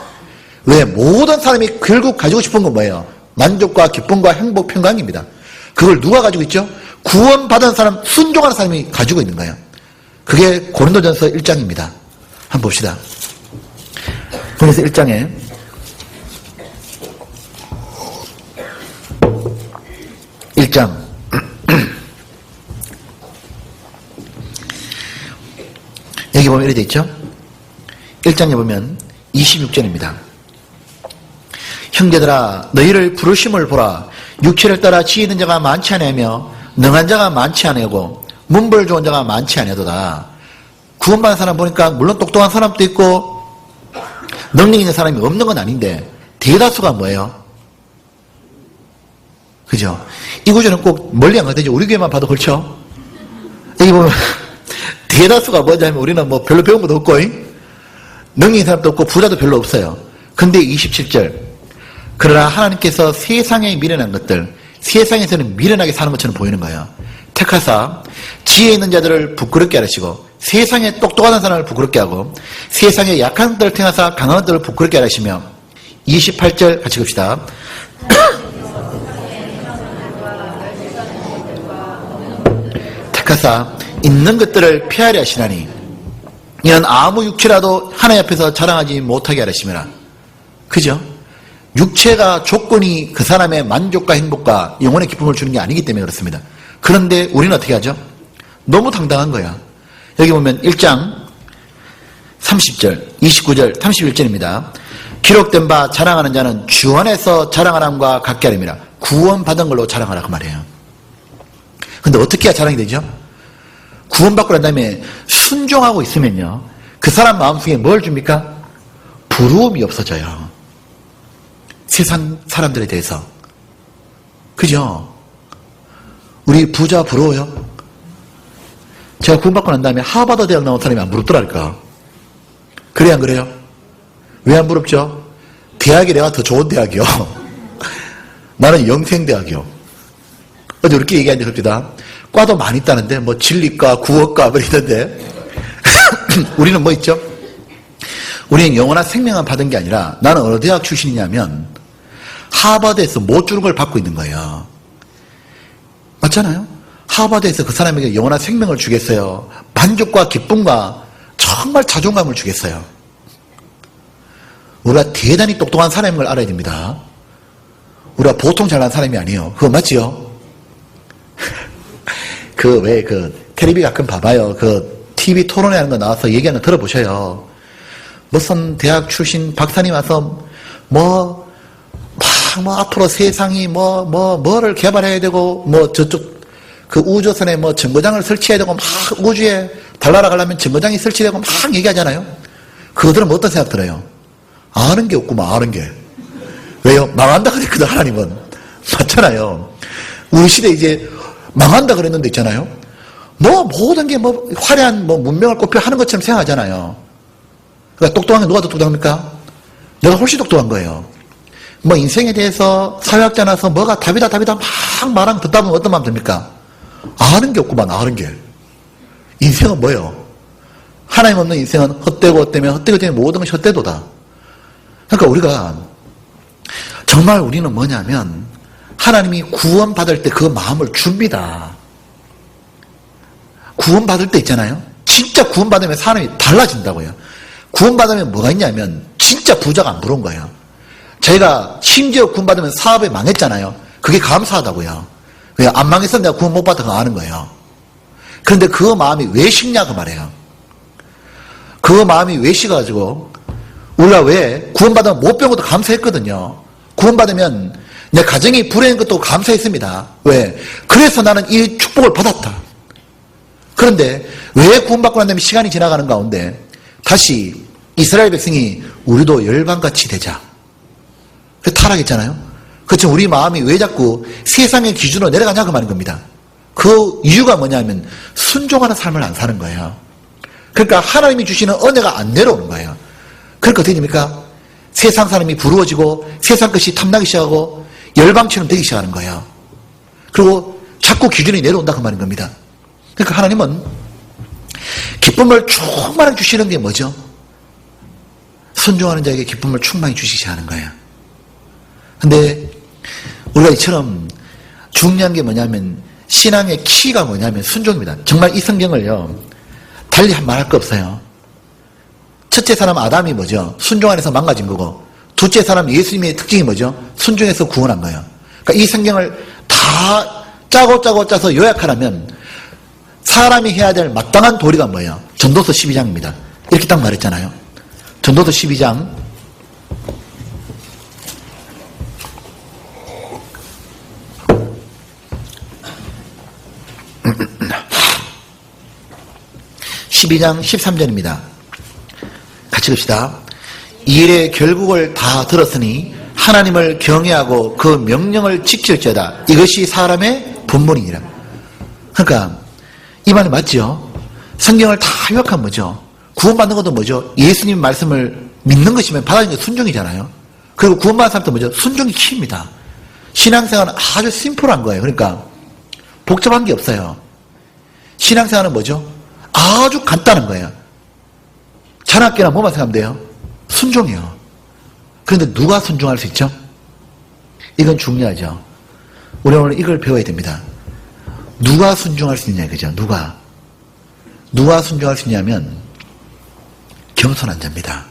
왜? 모든 사람이 결국 가지고 싶은 건 뭐예요? 만족과 기쁨과 행복, 평강입니다. 그걸 누가 가지고 있죠? 구원받은 사람, 순종하는 사람이 가지고 있는 거예요. 그게 고린도전서 1장입니다. 한번 봅시다. 고린도전서 1장에 1장 여기 보면 이렇게 돼 있죠? 1장에 보면 26절입니다. 형제들아 너희를 부르심을 보라. 육체를 따라 지혜 있는 자가 많지 아니하며 능한 자가 많지 아니하고 문벌 좋은 자가 많지 아니하도다. 구원받은 사람 보니까 물론 똑똑한 사람도 있고 능력 있는 사람이 없는 건 아닌데 대다수가 뭐예요? 그죠? 이 구조는 꼭 멀리 안 가도 되죠. 우리 교회만 봐도 그렇죠? 여기 보면 대다수가 뭐냐면 우리는 뭐 별로 배운 것도 없고 능력 있는 사람도 없고 부자도 별로 없어요. 근데 27절 그러나 하나님께서 세상에 미련한 것들 세상에서는 미련하게 사는 것처럼 보이는 거예요. 택하사 지혜 있는 자들을 부끄럽게 하시고 세상에 똑똑한 사람을 부끄럽게 하고 세상에 약한 것들을 택하사 강한 것들을 부끄럽게 하시며 28절 같이 봅시다. 택하사 있는 것들을 피하려 하시나니 이는 아무 육체라도 하나님 앞에서 자랑하지 못하게 하심이라. 그죠? 육체가 조건이 그 사람의 만족과 행복과 영혼의 기쁨을 주는 게 아니기 때문에 그렇습니다. 그런데 우리는 어떻게 하죠? 너무 당당한 거야. 여기 보면 1장 30절, 29절, 31절입니다. 기록된 바 자랑하는 자는 주 안에서 자랑하람과 같게 하림이라. 구원받은 걸로 자랑하라 그 말이에요. 근데 어떻게 해야 자랑이 되죠? 구원받고 난 다음에 순종하고 있으면요. 그 사람 마음속에 뭘 줍니까? 부러움이 없어져요. 세상 사람들에 대해서. 그죠? 우리 부자 부러워요? 제가 구원받고 난 다음에 하버드 대학 나온 사람이 안 부럽더랄까? 그래 안 그래요? 왜 안 부럽죠? 대학이 내가 더 좋은 대학이요. 나는 영생대학이요. 어제 이렇게 얘기하는데 그럽니다. 과도 많이 있다는데 뭐 진리과, 국어과 뭐 이런데 우리는 뭐 있죠? 우리는 영원한 생명만 받은 게 아니라 나는 어느 대학 출신이냐면 하버드에서 못 주는 걸 받고 있는 거예요. 맞잖아요? 하버드에서 그 사람에게 영원한 생명을 주겠어요. 만족과 기쁨과 정말 자존감을 주겠어요. 우리가 대단히 똑똑한 사람인 걸 알아야 됩니다. 우리가 보통 잘난 사람이 아니에요. 그거 맞지요? 텔레비 가끔 봐봐요. TV 토론회 하는 거 나와서 얘기하는 거 들어보셔요. 무슨 대학 출신 박사님 와서 앞으로 세상이 뭐를 개발해야 되고, 저쪽, 우주선에 정거장을 설치해야 되고, 우주에 달나라 가려면 정거장이 설치되고 막 얘기하잖아요. 그거 들으면 어떤 생각 들어요? 아는 게 없구만, 아는 게. 왜요? 망한다 그랬거든, 하나님은. 맞잖아요. 우리 시대 이제 망한다 그랬는데 있잖아요. 모든 게 화려한 문명을 꼽혀 하는 것처럼 생각하잖아요. 그러니까 똑똑한 게 누가 더 똑똑합니까? 내가 훨씬 똑똑한 거예요. 인생에 대해서 사회학자 나서 뭐가 답이다 막 말하면 듣다 보면 어떤 마음 듭니까? 아는 게 없구만, 아는 게. 인생은 뭐예요? 하나님 없는 인생은 헛되고 때문에 모든 것이 헛되도다. 그러니까 우리가 정말 우리는 뭐냐면 하나님이 구원받을 때 그 마음을 줍니다. 구원받을 때 있잖아요. 진짜 구원받으면 사람이 달라진다고요. 구원받으면 뭐가 있냐면 진짜 부자가 안 부러운 거예요. 저희가 심지어 구원받으면 사업에 망했잖아요. 그게 감사하다고요. 왜 안 망해서 내가 구원 못 받아 그거 아는 거예요. 그런데 그 마음이 왜 식냐 그 말이에요. 그 마음이 왜 식어가지고 우리가 왜 구원받으면 못 배운 것도 감사했거든요. 구원받으면 내 가정이 불행한 것도 감사했습니다. 왜? 그래서 나는 이 축복을 받았다. 그런데 왜 구원받고 난 다음에 시간이 지나가는 가운데 다시 이스라엘 백성이 우리도 열방같이 되자. 그 타락했잖아요. 그렇죠. 우리 마음이 왜 자꾸 세상의 기준으로 내려가냐 그 말인 겁니다. 그 이유가 뭐냐면 순종하는 삶을 안 사는 거예요. 그러니까 하나님이 주시는 은혜가 안 내려오는 거예요. 그러니까 어떻게 됩니까? 세상 사람이 부러워지고 세상 것이 탐나기 시작하고 열방처럼 되기 시작하는 거예요. 그리고 자꾸 기준이 내려온다 그 말인 겁니다. 그러니까 하나님은 기쁨을 충만하게 주시는 게 뭐죠? 순종하는 자에게 기쁨을 충만히 주시기 하는 거예요. 근데 우리가 이처럼 중요한 게 뭐냐면 신앙의 키가 뭐냐면 순종입니다. 정말 이 성경을요 달리 말할 거 없어요. 첫째 사람 아담이 뭐죠? 순종 안에서 망가진 거고 둘째 사람 예수님의 특징이 뭐죠? 순종해서 구원한 거예요. 그러니까 이 성경을 다 짜고 짜서 요약하라면 사람이 해야 될 마땅한 도리가 뭐예요? 전도서 12장입니다. 이렇게 딱 말했잖아요. 전도서 12장 12장 13절입니다. 같이 봅시다. 이 일의 결국을 다 들었으니 하나님을 경외하고 그 명령을 지킬지어다. 이것이 사람의 본분이니라. 그러니까 이 말이 맞죠? 성경을 다 요약하면 뭐죠? 구원받는 것도 뭐죠? 예수님 말씀을 믿는 것이면 받아들이는 게 순종이잖아요. 그리고 구원받는 사람도 뭐죠? 순종이 키입니다. 신앙생활은 아주 심플한 거예요. 그러니까 복잡한 게 없어요. 신앙생활은 뭐죠? 아주 간단한 거예요. 잔학기나 뭐만 생각하면 돼요? 순종이요. 그런데 누가 순종할 수 있죠? 이건 중요하죠. 우리는 오늘 이걸 배워야 됩니다. 누가 순종할 수 있냐 이거죠. 누가 순종할 수 있냐면 겸손한 자입니다.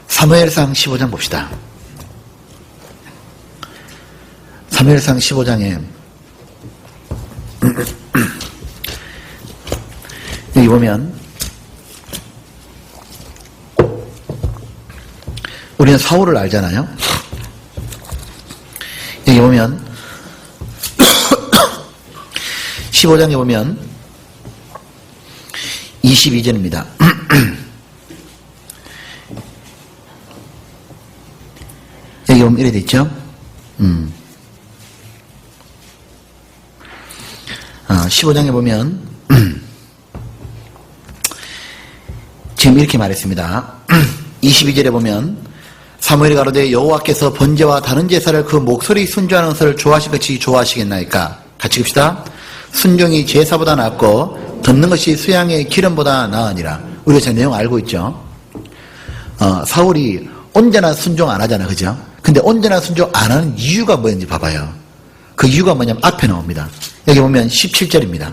사무엘상 15장 봅시다. 사무엘상 15장에 여기 보면 우리는 사울을 알잖아요. 여기 보면 15장에 보면 22절입니다. 여기 보면 이래 돼 있죠. 15장에 보면 지금 이렇게 말했습니다. 22절에 보면 사무엘이 가로되 여호와께서 번제와 다른 제사를 그 목소리 순종하는 것을 좋아하신 것이 좋아하시겠나이까. 같이 읍시다. 순종이 제사보다 낫고 듣는 것이 수양의 기름보다 나으니라. 우리가 제 내용 알고 있죠. 사울이 언제나 순종 안 하잖아, 그죠? 근데 언제나 순종 안 하는 이유가 뭐였는지 봐봐요. 그 이유가 뭐냐면 앞에 나옵니다. 여기 보면 17절입니다.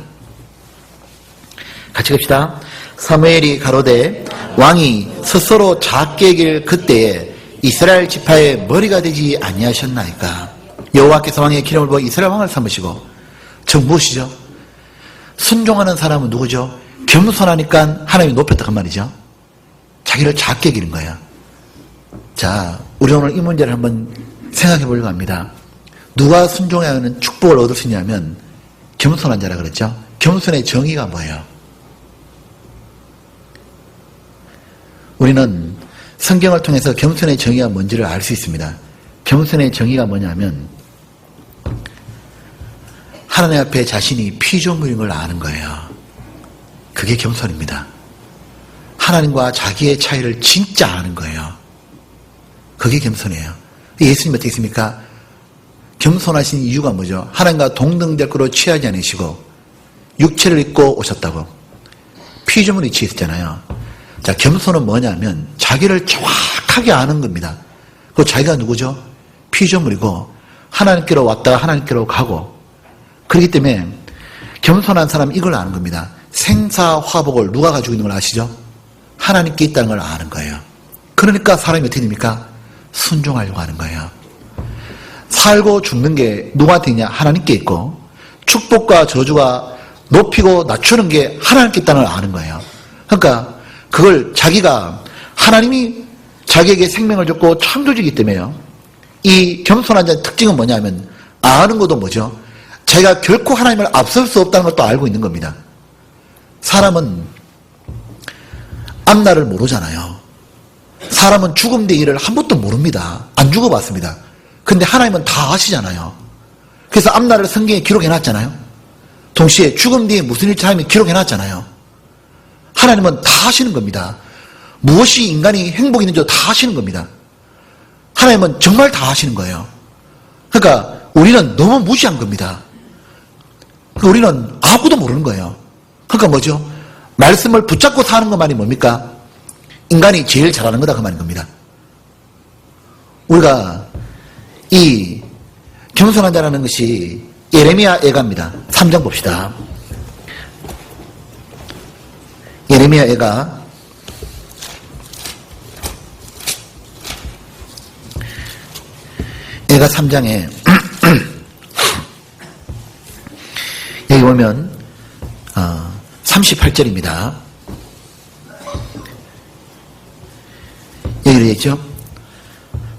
같이 봅시다. 사무엘이 가로되 왕이 스스로 작게 여길 그때에 이스라엘 지파의 머리가 되지 아니하셨나이까. 여호와께서 왕의 기름을 부어 이스라엘 왕을 삼으시고. 저 무엇이죠? 순종하는 사람은 누구죠? 겸손하니까 하나님이 높였다 그 말이죠. 자기를 작게 기른 거야. 자, 우리 오늘 이 문제를 한번 생각해 보려고 합니다. 누가 순종하면 축복을 얻을 수 있냐면 겸손한 자라 그랬죠. 겸손의 정의가 뭐예요? 우리는 성경을 통해서 겸손의 정의가 뭔지를 알 수 있습니다. 겸손의 정의가 뭐냐면 하나님 앞에 자신이 피조물인 걸 아는 거예요. 그게 겸손입니다. 하나님과 자기의 차이를 진짜 아는 거예요. 그게 겸손이에요. 예수님 어떻게 했습니까? 겸손하신 이유가 뭐죠? 하나님과 동등될 거로 취하지 않으시고 육체를 입고 오셨다고. 피조물이 취했잖아요. 자, 겸손은 뭐냐면 자기를 정확하게 아는 겁니다. 그 자기가 누구죠? 피조물이고 하나님께로 왔다가 하나님께로 가고. 그렇기 때문에 겸손한 사람은 이걸 아는 겁니다. 생사화복을 누가 가지고 있는 걸 아시죠? 하나님께 있다는 걸 아는 거예요. 그러니까 사람이 어떻게 됩니까? 순종하려고 하는 거예요. 살고 죽는 게 누구한테 있냐? 하나님께 있고 축복과 저주가 높이고 낮추는 게 하나님께 있다는 걸 아는 거예요. 그러니까 그걸 자기가 하나님이 자기에게 생명을 줬고 창조주이기 때문에요. 이 겸손한 자의 특징은 뭐냐면 아는 것도 뭐죠? 자기가 결코 하나님을 앞설 수 없다는 것도 알고 있는 겁니다. 사람은 앞날을 모르잖아요. 사람은 죽음 뒤의 일을 한 번도 모릅니다. 안 죽어봤습니다. 근데 하나님은 다 아시잖아요. 그래서 앞날을 성경에 기록해놨잖아요. 동시에 죽음 뒤에 무슨 일이 하나님이 기록해놨잖아요. 하나님은 다 아시는 겁니다. 무엇이 인간이 행복이 있는지 다 아시는 겁니다. 하나님은 정말 다 아시는 거예요. 그러니까 우리는 너무 무시한 겁니다. 우리는 아무것도 모르는 거예요. 그러니까 뭐죠? 말씀을 붙잡고 사는 것만이 뭡니까? 인간이 제일 잘하는 거다 그 말인 겁니다. 우리가 이 겸손한 자라는 것이 예레미야 애가입니다. 3장 봅시다. 예레미야 애가 애가 3장에 여기 보면 38절입니다. 여기 되어 있죠?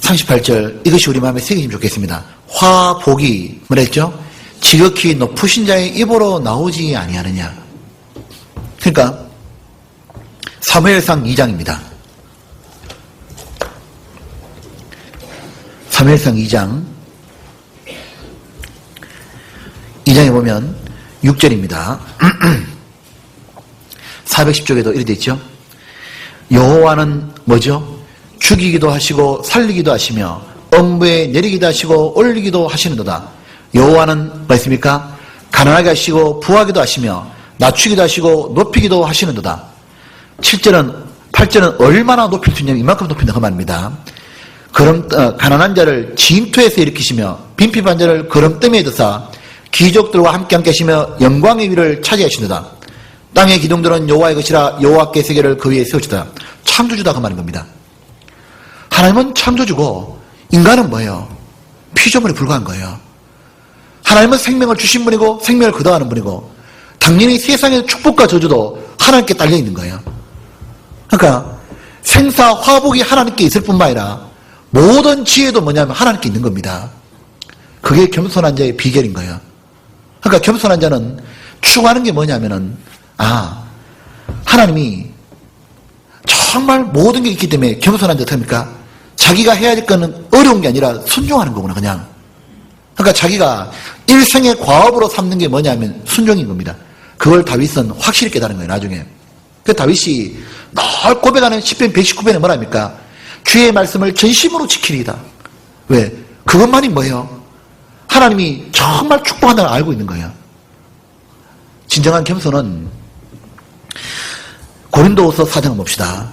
38절 이것이 우리 마음에 새기시면 좋겠습니다. 화복이 뭐랬죠? 지극히 높으신 자의 입으로 나오지 아니하느냐. 그러니까 사무엘상 2장입니다. 사무엘상 2장에 보면 6절입니다. 410쪽에도 이렇게 되어 있죠. 여호와는 뭐죠? 죽이기도 하시고 살리기도 하시며 엄부에 내리기도 하시고 올리기도 하시는도다. 여호와는 뭐였습니까? 가난하게 하시고 부하기도 하시며 낮추기도 하시고 높이기도 하시는도다. 7절은 8절은 얼마나 높일 수 있냐면 이만큼 높인다 그 말입니다. 가난한 자를 진토에서 일으키시며 빈핍한 자를 거름더미에 드사 귀족들과 함께 하시며 영광의 위를 차지하시는도다. 땅의 기둥들은 여호와의 것이라 여호와께 세계를 그 위에 세우시다. 창조주다 그 말인 겁니다. 하나님은 창조주고 인간은 뭐예요? 피조물에 불과한 거예요. 하나님은 생명을 주신 분이고 생명을 거둬하는 분이고 당연히 세상의 축복과 저주도 하나님께 딸려 있는 거예요. 그러니까 생사화복이 하나님께 있을 뿐만 아니라 모든 지혜도 뭐냐면 하나님께 있는 겁니다. 그게 겸손한 자의 비결인 거예요. 그러니까 겸손한 자는 추구하는 게 뭐냐면은 하나님이 정말 모든 게 있기 때문에 겸손한 자 어떻습니까? 자기가 해야 될 거는 어려운 게 아니라 순종하는 거구나 그냥. 그러니까 자기가 일생의 과업으로 삼는 게 뭐냐면 순종인 겁니다. 그걸 다윗은 확실히 깨달은 거예요 나중에. 그 다윗이 늘 고백하는 시편 119편에 뭐랍니까? 주의 말씀을 전심으로 지키리이다. 왜? 그것만이 뭐예요? 하나님이 정말 축복한다는 걸 알고 있는 거예요. 진정한 겸손은 고린도후서 4장 봅시다.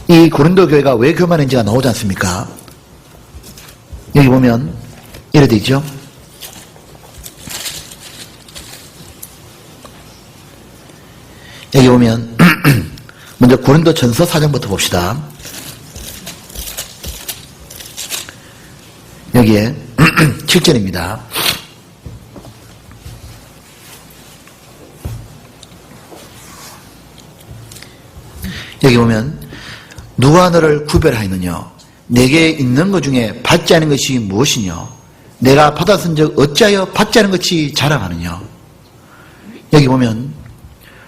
이 고린도 교회가 왜 교만한지가 나오지 않습니까? 여기 보면 이래 돼 있죠. 여기 보면 먼저 고린도 전서 4장부터 봅시다. 여기에 7절입니다. 여기 보면 누가 너를 구별하였느냐? 내게 있는 것 중에 받지 않은 것이 무엇이냐? 내가 받았은 적 어찌하여 받지 않은 것이 자랑하느냐? 여기 보면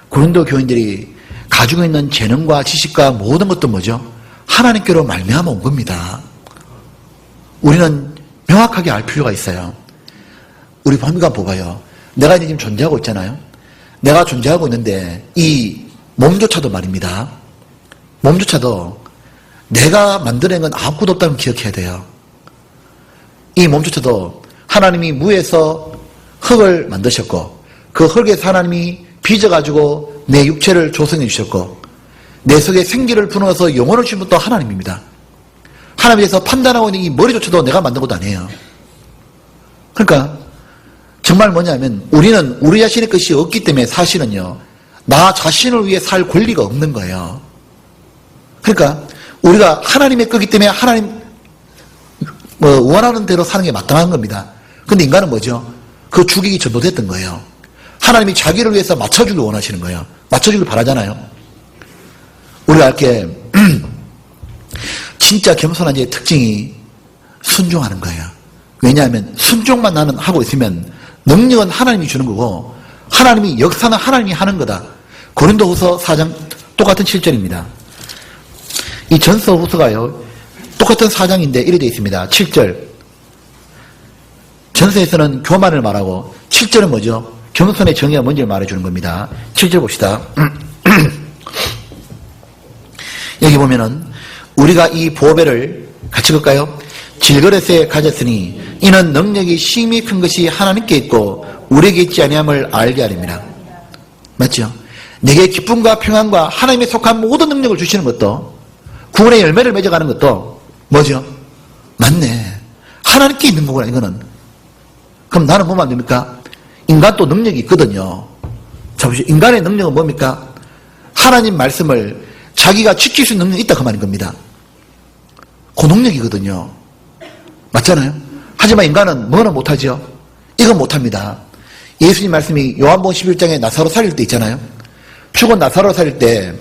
고린도 교인들이 가지고 있는 재능과 지식과 모든 것도 뭐죠? 하나님께로 말미암아 온 겁니다. 우리는 명확하게 알 필요가 있어요. 우리 범위가 뭐가요? 내가 지금 존재하고 있잖아요. 내가 존재하고 있는데 이 몸조차도 말입니다. 몸조차도 내가 만들어낸 건 아무것도 없다는 걸 기억해야 돼요. 이 몸조차도 하나님이 무에서 흙을 만드셨고 그 흙에서 하나님이 빚어가지고 내 육체를 조성해 주셨고 내 속에 생기를 불어넣어서 영혼을 주신 분도 하나님입니다. 하나님에 대해서 판단하고 있는 이 머리조차도 내가 만든 것도 아니에요. 그러니까 정말 뭐냐면 우리는 우리 자신의 것이 없기 때문에 사실은요 나 자신을 위해 살 권리가 없는 거예요. 그러니까 우리가 하나님의 거기 때문에 하나님 원하는 대로 사는 게 마땅한 겁니다. 근데 인간은 뭐죠? 그 주객이 전도됐던 거예요. 하나님이 자기를 위해서 맞춰주길 원하시는 거예요. 맞춰주길 바라잖아요. 우리가 알게 진짜 겸손한 자의 특징이 순종하는 거예요. 왜냐하면 순종만 나는 하고 있으면 능력은 하나님이 주는 거고 하나님이 역사는 하나님이 하는 거다. 고린도후서 4장 똑같은 7절입니다. 이 전서후서가요 똑같은 4장인데 이래 되어 있습니다. 7절 전서에서는 교만을 말하고 7절은 뭐죠? 겸손의 정의가 뭔지를 말해주는 겁니다. 7절 봅시다. 여기 보면은 우리가 이 보배를 같이 볼까요? 질그릇에 가졌으니 이는 능력이 심히 큰 것이 하나님께 있고 우리에게 있지 아니함을 알게 하립니다. 맞죠? 내게 기쁨과 평안과 하나님에 속한 모든 능력을 주시는 것도 구원의 열매를 맺어가는 것도 뭐죠? 맞네. 하나님께 있는 거구나 이거는. 그럼 나는 뭐면 안 됩니까? 인간도 능력이 있거든요. 자 보시죠. 인간의 능력은 뭡니까? 하나님 말씀을 자기가 지킬 수 있는 능력이 있다 그 말인 겁니다. 그 능력이거든요. 맞잖아요? 하지만 인간은 뭐는 못하죠? 이건 못합니다. 예수님 말씀이 요한복음 11장에 나사로 살릴 때 있잖아요. 죽은 나사로 살릴 때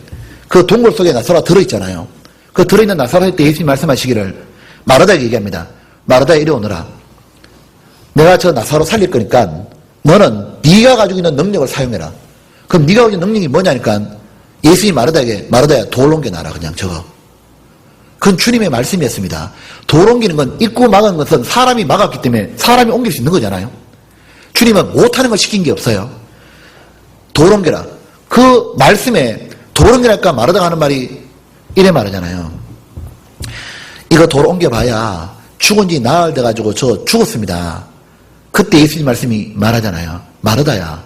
그 동굴 속에 나사로가 들어있잖아요. 그 들어있는 나사로 살 때 예수님 말씀하시기를 마르다에게 얘기합니다. 마르다야 이리 오너라. 내가 저 나사로 살릴 거니까 너는 네가 가지고 있는 능력을 사용해라. 그럼 네가 가지고 있는 능력이 뭐냐니까 예수님이 마르다야 돌 옮겨놔라 그냥 저거. 그건 주님의 말씀이었습니다. 돌 옮기는 건 입구 막은 것은 사람이 막았기 때문에 사람이 옮길 수 있는 거잖아요. 주님은 못하는 걸 시킨 게 없어요. 돌 옮겨라. 그 말씀에 돌 옮겨랄까 마르다가 하는 말이 이래 말하잖아요. 이거 돌 옮겨봐야 죽은 지 나흘 돼가지고 저 죽었습니다. 그때 예수님 말씀이 말하잖아요. 마르다야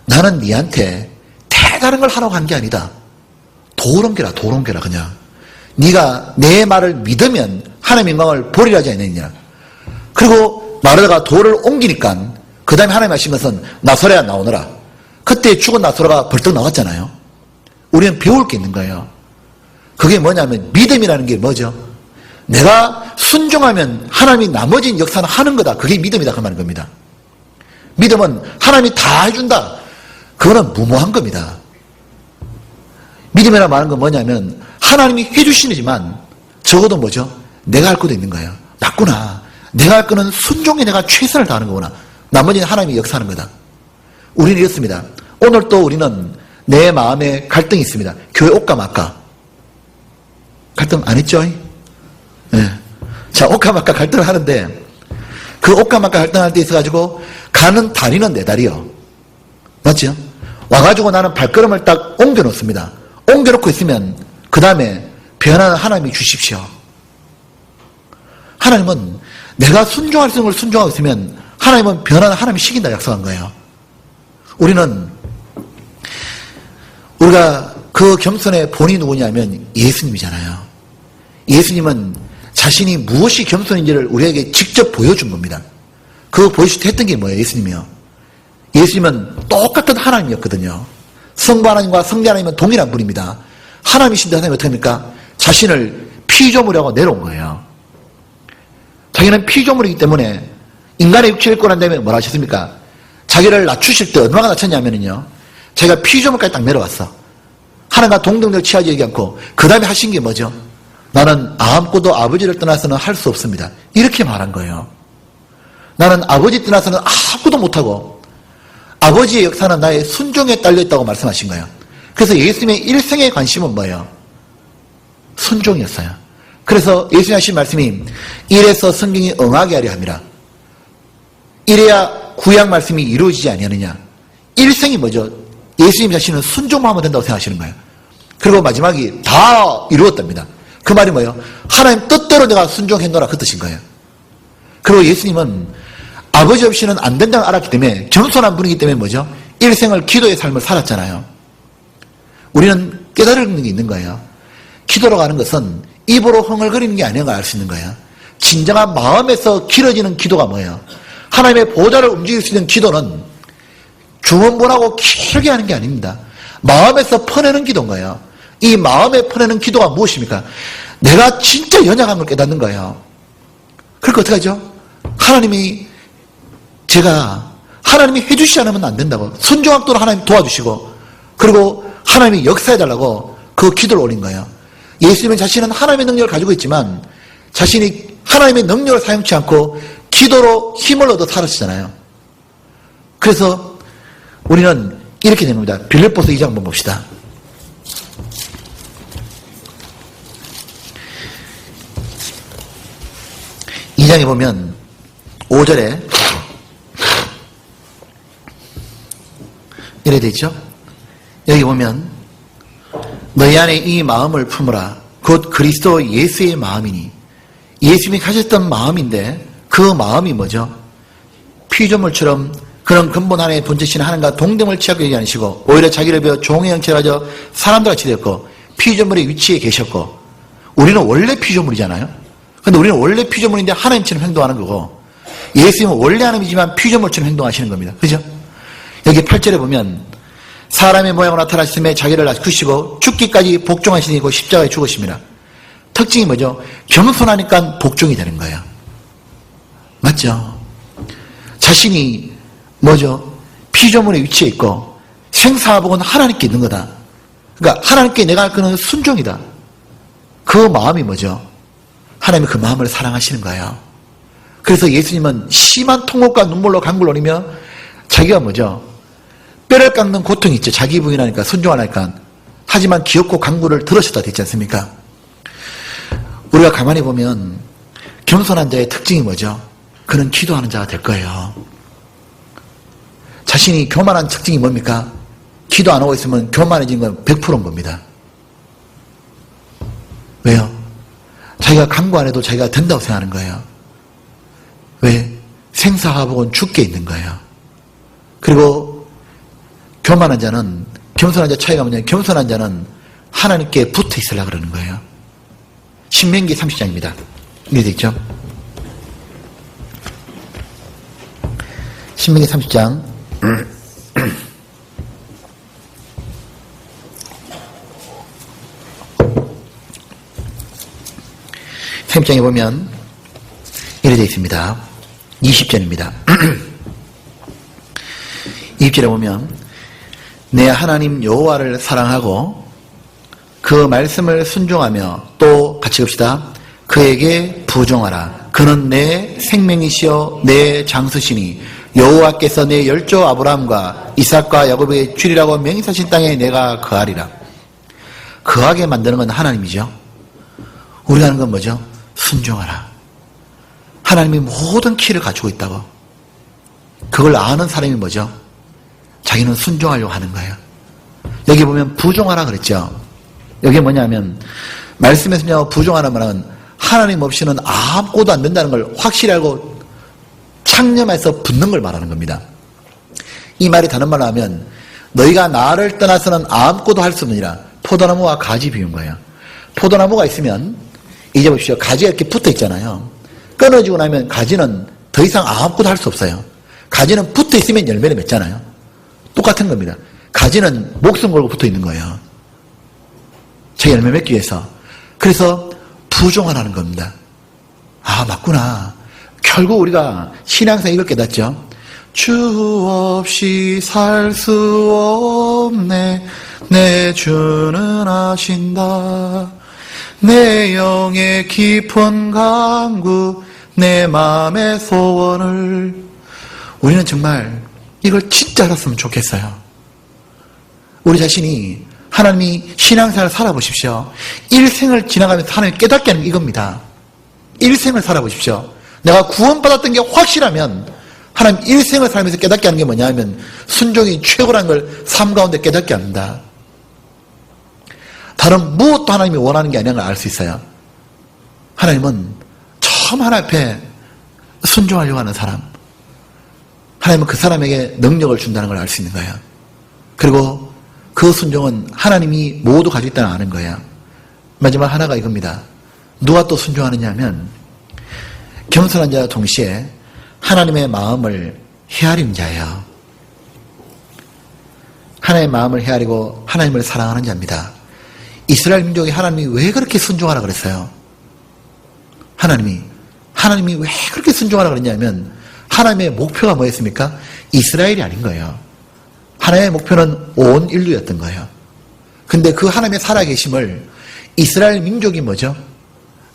나는 네한테 대단한 걸 하라고 한 게 아니다. 돌 옮겨라 그냥. 네가 내 말을 믿으면 하나님의 영광을 보리라 하지 않느냐. 그리고 마르다가 돌을 옮기니까 그 다음에 하나님 하신 것은 나사로야 나오너라. 그때 죽은 나사로가 벌떡 나왔잖아요. 우리는 배울 게 있는 거예요. 그게 뭐냐면 믿음이라는 게 뭐죠? 내가 순종하면 하나님이 나머지 역사는 하는 거다. 그게 믿음이다 그 말인 겁니다. 믿음은 하나님이 다 해준다. 그거는 무모한 겁니다. 믿음이라 말하는 건 뭐냐면 하나님이 해주시지만 적어도 뭐죠? 내가 할 것도 있는 거예요. 맞구나. 내가 할 거는 순종에 내가 최선을 다하는 거구나. 나머지는 하나님이 역사하는 거다. 우리는 이렇습니다. 오늘 또 우리는 내 마음에 갈등이 있습니다. 교회 올까 말까? 갈등 안 했죠? 네. 자, 올까 말까 갈등을 하는데 그 올까 말까 갈등할 때 있어가지고 가는 다리는 내 다리요. 맞죠? 와가지고 나는 발걸음을 딱 옮겨놓습니다. 옮겨놓고 있으면 그 다음에 변화는 하나님이 주십시오. 하나님은 내가 순종할 수 있는 걸 순종하고 있으면 하나님은 변화는 하나님이 시킨다 약속한 거예요. 우리가 그 겸손의 본이 누구냐면 예수님이잖아요. 예수님은 자신이 무엇이 겸손인지를 우리에게 직접 보여준 겁니다. 그 보여줄 때 했던 게 뭐예요? 예수님이요. 예수님은 똑같은 하나님이었거든요. 성부 하나님과 성자 하나님은 동일한 분입니다. 하나님이신데 하나님이 어떻게 합니까? 자신을 피조물이라고 내려온 거예요. 자기는 피조물이기 때문에 인간의 육체를 입고 난 다음에 뭐라 하셨습니까? 자기를 낮추실 때 얼마나 낮췄냐면요. 자기가 피조물까지 딱 내려왔어. 하나님과 동등을 취하지 얘기 않고 그 다음에 하신 게 뭐죠? 나는 아무것도 아버지를 떠나서는 할 수 없습니다. 이렇게 말한 거예요. 나는 아버지 떠나서는 아무것도 못하고 아버지의 역사는 나의 순종에 딸려있다고 말씀하신 거예요. 그래서 예수님의 일생의 관심은 뭐예요? 순종이었어요. 그래서 예수님 하신 말씀이 이래서 성경이 응하게 하려 함이라. 이래야 구약 말씀이 이루어지지 아니하느냐. 일생이 뭐죠? 예수님 자신은 순종만 하면 된다고 생각하시는 거예요. 그리고 마지막이 다 이루었답니다. 그 말이 뭐예요? 하나님 뜻대로 내가 순종했노라 그 뜻인 거예요. 그리고 예수님은 아버지 없이는 안 된다고 알았기 때문에 겸손한 분이기 때문에 뭐죠? 일생을 기도의 삶을 살았잖아요. 우리는 깨달은 게 있는 거예요. 기도로 가는 것은 입으로 흥얼거리는 게 아닌 걸 알 수 있는 거예요. 진정한 마음에서 길어지는 기도가 뭐예요? 하나님의 보좌를 움직일 수 있는 기도는 주문보라고 길게 하는 게 아닙니다. 마음에서 퍼내는 기도인 거예요. 이 마음에 퍼내는 기도가 무엇입니까? 내가 진짜 연약한 걸 깨닫는 거예요. 그러니까 어떻게 하죠? 하나님이 해주시지 않으면 안 된다고. 순종학도로 하나님 도와주시고, 그리고 하나님이 역사해달라고 그 기도를 올린 거예요. 예수님은 자신은 하나님의 능력을 가지고 있지만, 자신이 하나님의 능력을 사용치 않고, 기도로 힘을 얻어 살았잖아요. 그래서 우리는 이렇게 된 겁니다. 빌립보서 2장 한번 봅시다. 2장에 보면 5절에 이래 돼 있죠. 여기 보면 너희 안에 이 마음을 품으라. 곧 그리스도 예수의 마음이니. 예수님이 가졌던 마음인데 그 마음이 뭐죠? 피조물처럼 그런 근본 하나의 본체신 하나님과 동등을 취하고 얘기 아니시고 오히려 자기를 비워 종의 형체를 가져 사람들과 같이 되었고 피조물의 위치에 계셨고, 우리는 원래 피조물이잖아요. 근데 우리는 원래 피조물인데 하나님처럼 행동하는 거고, 예수님은 원래 하나님이지만 피조물처럼 행동하시는 겁니다. 그죠? 여기 8절에 보면 사람의 모양으로 나타나시며 자기를 낮추시고 죽기까지 복종하시고 십자가에 죽으십니다. 특징이 뭐죠? 겸손하니까 복종이 되는 거예요. 맞죠? 자신이 뭐죠? 피조물의 위치에 있고 생사복은 하나님께 있는 거다. 그러니까 하나님께 내가 할 거는 순종이다. 그 마음이 뭐죠? 하나님이 그 마음을 사랑하시는 거예요. 그래서 예수님은 심한 통곡과 눈물로 강구를 흘리며 자기가 뭐죠? 뼈를 깎는 고통이 있죠. 자기 부인하니까 순종하니까. 하지만 기어코 강구를 들으셨다 됐지 않습니까? 우리가 가만히 보면 겸손한 자의 특징이 뭐죠? 그는 기도하는 자가 될 거예요. 자신이 교만한 특징이 뭡니까? 기도 안 하고 있으면 교만해진 건 100%인 겁니다. 왜요? 자기가 강구 안 해도 자기가 된다고 생각하는 거예요. 왜? 생사화복은 죽게 있는 거예요. 그리고 교만한 자는, 겸손한 자 차이가 뭐냐면 겸손한 자는 하나님께 붙어 있으려고 그러는 거예요. 신명기 30장입니다. 이게 되죠? 신명기 30장 30장에 보면 이렇게 되어 있습니다. 20절입니다. 20절에 보면 내 하나님 여호와를 사랑하고 그 말씀을 순종하며, 또 같이 봅시다. 그에게 부종하라. 그는 내 생명이시여 내 장수시니 여호와께서 내 열조 아브라함과 이삭과 야곱에게 주리라고 맹세하신 땅에 내가 거하리라. 거하게 만드는 건 하나님이죠. 우리가 하는 건 뭐죠? 순종하라. 하나님이 모든 키를 가지고 있다고. 그걸 아는 사람이 뭐죠? 자기는 순종하려고 하는 거예요. 여기 보면 부종하라 그랬죠. 이게 뭐냐면 말씀에서요 부종하는 말은 하나님 없이는 아무것도 안 된다는 걸 확실히 알고 창념해서 붙는 걸 말하는 겁니다. 이 말이 다른 말로 하면 너희가 나를 떠나서는 아무것도 할 수 없느니라. 포도나무와 가지 비운 거예요. 포도나무가 있으면 이제 보십시오. 가지가 이렇게 붙어 있잖아요. 끊어지고 나면 가지는 더 이상 아무것도 할 수 없어요. 가지는 붙어 있으면 열매를 맺잖아요. 똑같은 겁니다. 가지는 목숨 걸고 붙어 있는 거예요. 제 열매 맺기 위해서. 그래서 부종하라는 겁니다. 아, 맞구나. 결국 우리가 신앙생활 이걸 깨닫죠. 주 없이 살 수 없네. 내 주는 아신다. 내 영의 깊은 간구, 내 마음의 소원을. 우리는 정말 이걸 진짜 알았으면 좋겠어요. 우리 자신이 하나님이 신앙생활을 살아보십시오. 일생을 지나가면서 하나님 깨닫게 하는 게 이겁니다. 일생을 살아보십시오. 내가 구원받았던 게 확실하면 하나님 일생을 살면서 깨닫게 하는 게 뭐냐 하면 순종이 최고라는 걸 삶 가운데 깨닫게 합니다. 다른 무엇도 하나님이 원하는 게 아니라는 걸 알 수 있어요. 하나님은 처음 하나님 앞에 순종하려고 하는 사람, 하나님은 그 사람에게 능력을 준다는 걸 알 수 있는 거예요. 그리고 그 순종은 하나님이 모두 가지고 있다는 아는 거예요. 마지막 하나가 이겁니다. 누가 또 순종하느냐 하면 겸손한 자와 동시에 하나님의 마음을 헤아린 자예요. 하나님의 마음을 헤아리고 하나님을 사랑하는 자입니다. 이스라엘 민족이 하나님이 왜 그렇게 순종하라 그랬어요? 하나님이 왜 그렇게 순종하라 그랬냐면 하나님의 목표가 뭐였습니까? 이스라엘이 아닌 거예요. 하나님의 목표는 온 인류였던 거예요. 근데 그 하나님의 살아계심을 이스라엘 민족이 뭐죠?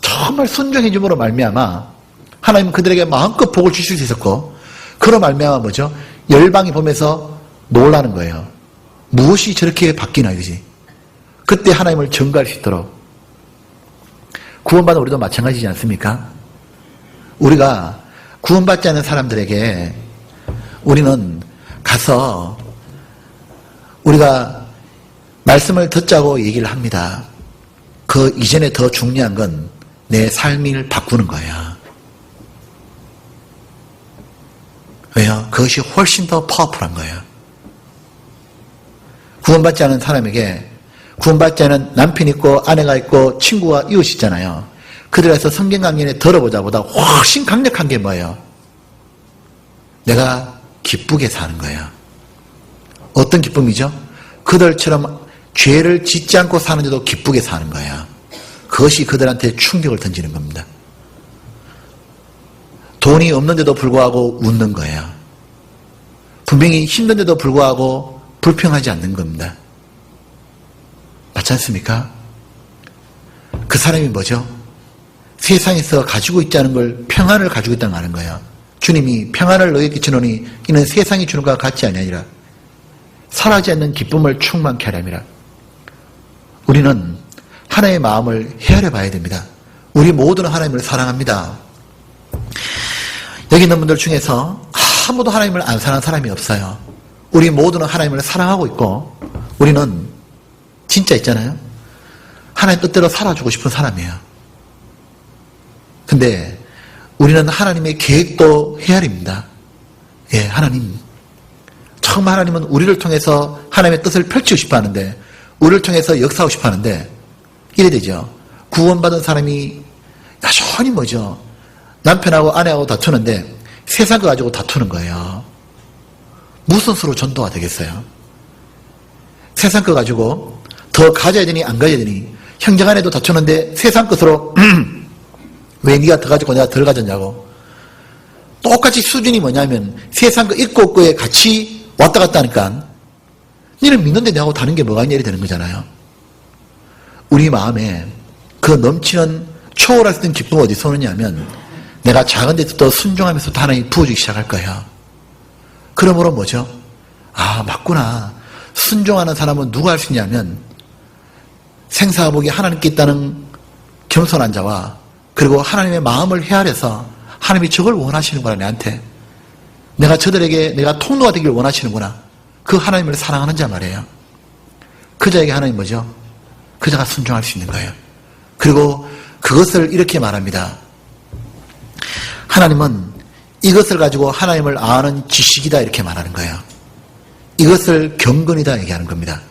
정말 순종해 줌으로 말미암아 하나님은 그들에게 마음껏 복을 주실 수 있었고, 그로 말미암아 뭐죠? 열방이 보면서 놀라는 거예요. 무엇이 저렇게 바뀌나 이거지. 그때 하나님을 전가할 수 있도록. 구원받은 우리도 마찬가지지 않습니까? 우리가 구원받지 않은 사람들에게 우리는 가서 우리가 말씀을 듣자고 얘기를 합니다. 그 이전에 더 중요한 건 내 삶을 바꾸는 거예요. 왜요? 그것이 훨씬 더 파워풀한 거예요. 구원받지 않은 사람에게, 구원받지 않은 남편이 있고 아내가 있고 친구가 이웃이 있잖아요. 그들에서 성경 강연에 들어보자보다 훨씬 강력한 게 뭐예요? 내가 기쁘게 사는 거예요. 어떤 기쁨이죠? 그들처럼 죄를 짓지 않고 사는데도 기쁘게 사는 거예요. 그것이 그들한테 충격을 던지는 겁니다. 돈이 없는데도 불구하고 웃는 거예요. 분명히 힘든데도 불구하고 불평하지 않는 겁니다. 맞지 않습니까? 그 사람이 뭐죠? 세상에서 가지고 있지 않은 걸 평안을 가지고 있다는 걸 아는 거예요. 주님이 평안을 너에게 끼치노니 이는 세상이 주는 것과 같지 아니하니라. 사라지지 않는 기쁨을 충만케 하려니라. 우리는 하나님의 마음을 헤아려 봐야 됩니다. 우리 모두는 하나님을 사랑합니다. 여기 있는 분들 중에서 아무도 하나님을 안 사랑하는 사람이 없어요. 우리 모두는 하나님을 사랑하고 있고, 우리는 진짜 있잖아요. 하나님 뜻대로 살아주고 싶은 사람이에요. 근데 우리는 하나님의 계획도 헤아립니다. 예, 하나님. 처음 하나님은 우리를 통해서 하나님의 뜻을 펼치고 싶어 하는데, 우리를 통해서 역사하고 싶어 하는데, 이래 되죠. 구원받은 사람이 여전히 뭐죠? 남편하고 아내하고 다투는데 세상 거 가지고 다투는 거예요. 무슨 수로 전도가 되겠어요? 세상 거 가지고 더 가져야 되니 안 가져야 되니, 형제간에도 다투는데 세상 것으로 왜 네가 더 가지고 내가 덜 가졌냐고. 똑같이 수준이 뭐냐면 세상 거 있고 없고에 같이 왔다 갔다 하니까 니를 믿는데 내하고 다른 게 뭐가 있냐 이래 되는 거잖아요. 우리 마음에 그 넘치는 초월할 수 있는 기쁨이 어디서 오느냐면 내가 작은 데부터 순종하면서 하나님이 부어주기 시작할 거예요. 그러므로 뭐죠? 아, 맞구나. 순종하는 사람은 누가 할 수 있냐면 생사가 복이 하나님께 있다는 겸손한 자와, 그리고 하나님의 마음을 헤아려서 하나님이 저걸 원하시는구나, 내한테. 내가 저들에게 내가 통로가 되길 원하시는구나. 그 하나님을 사랑하는 자 말이에요. 그 자에게 하나님 뭐죠? 그 자가 순종할 수 있는 거예요. 그리고 그것을 이렇게 말합니다. 하나님은 이것을 가지고 하나님을 아는 지식이다 이렇게 말하는 거예요. 이것을 경건이다 얘기하는 겁니다.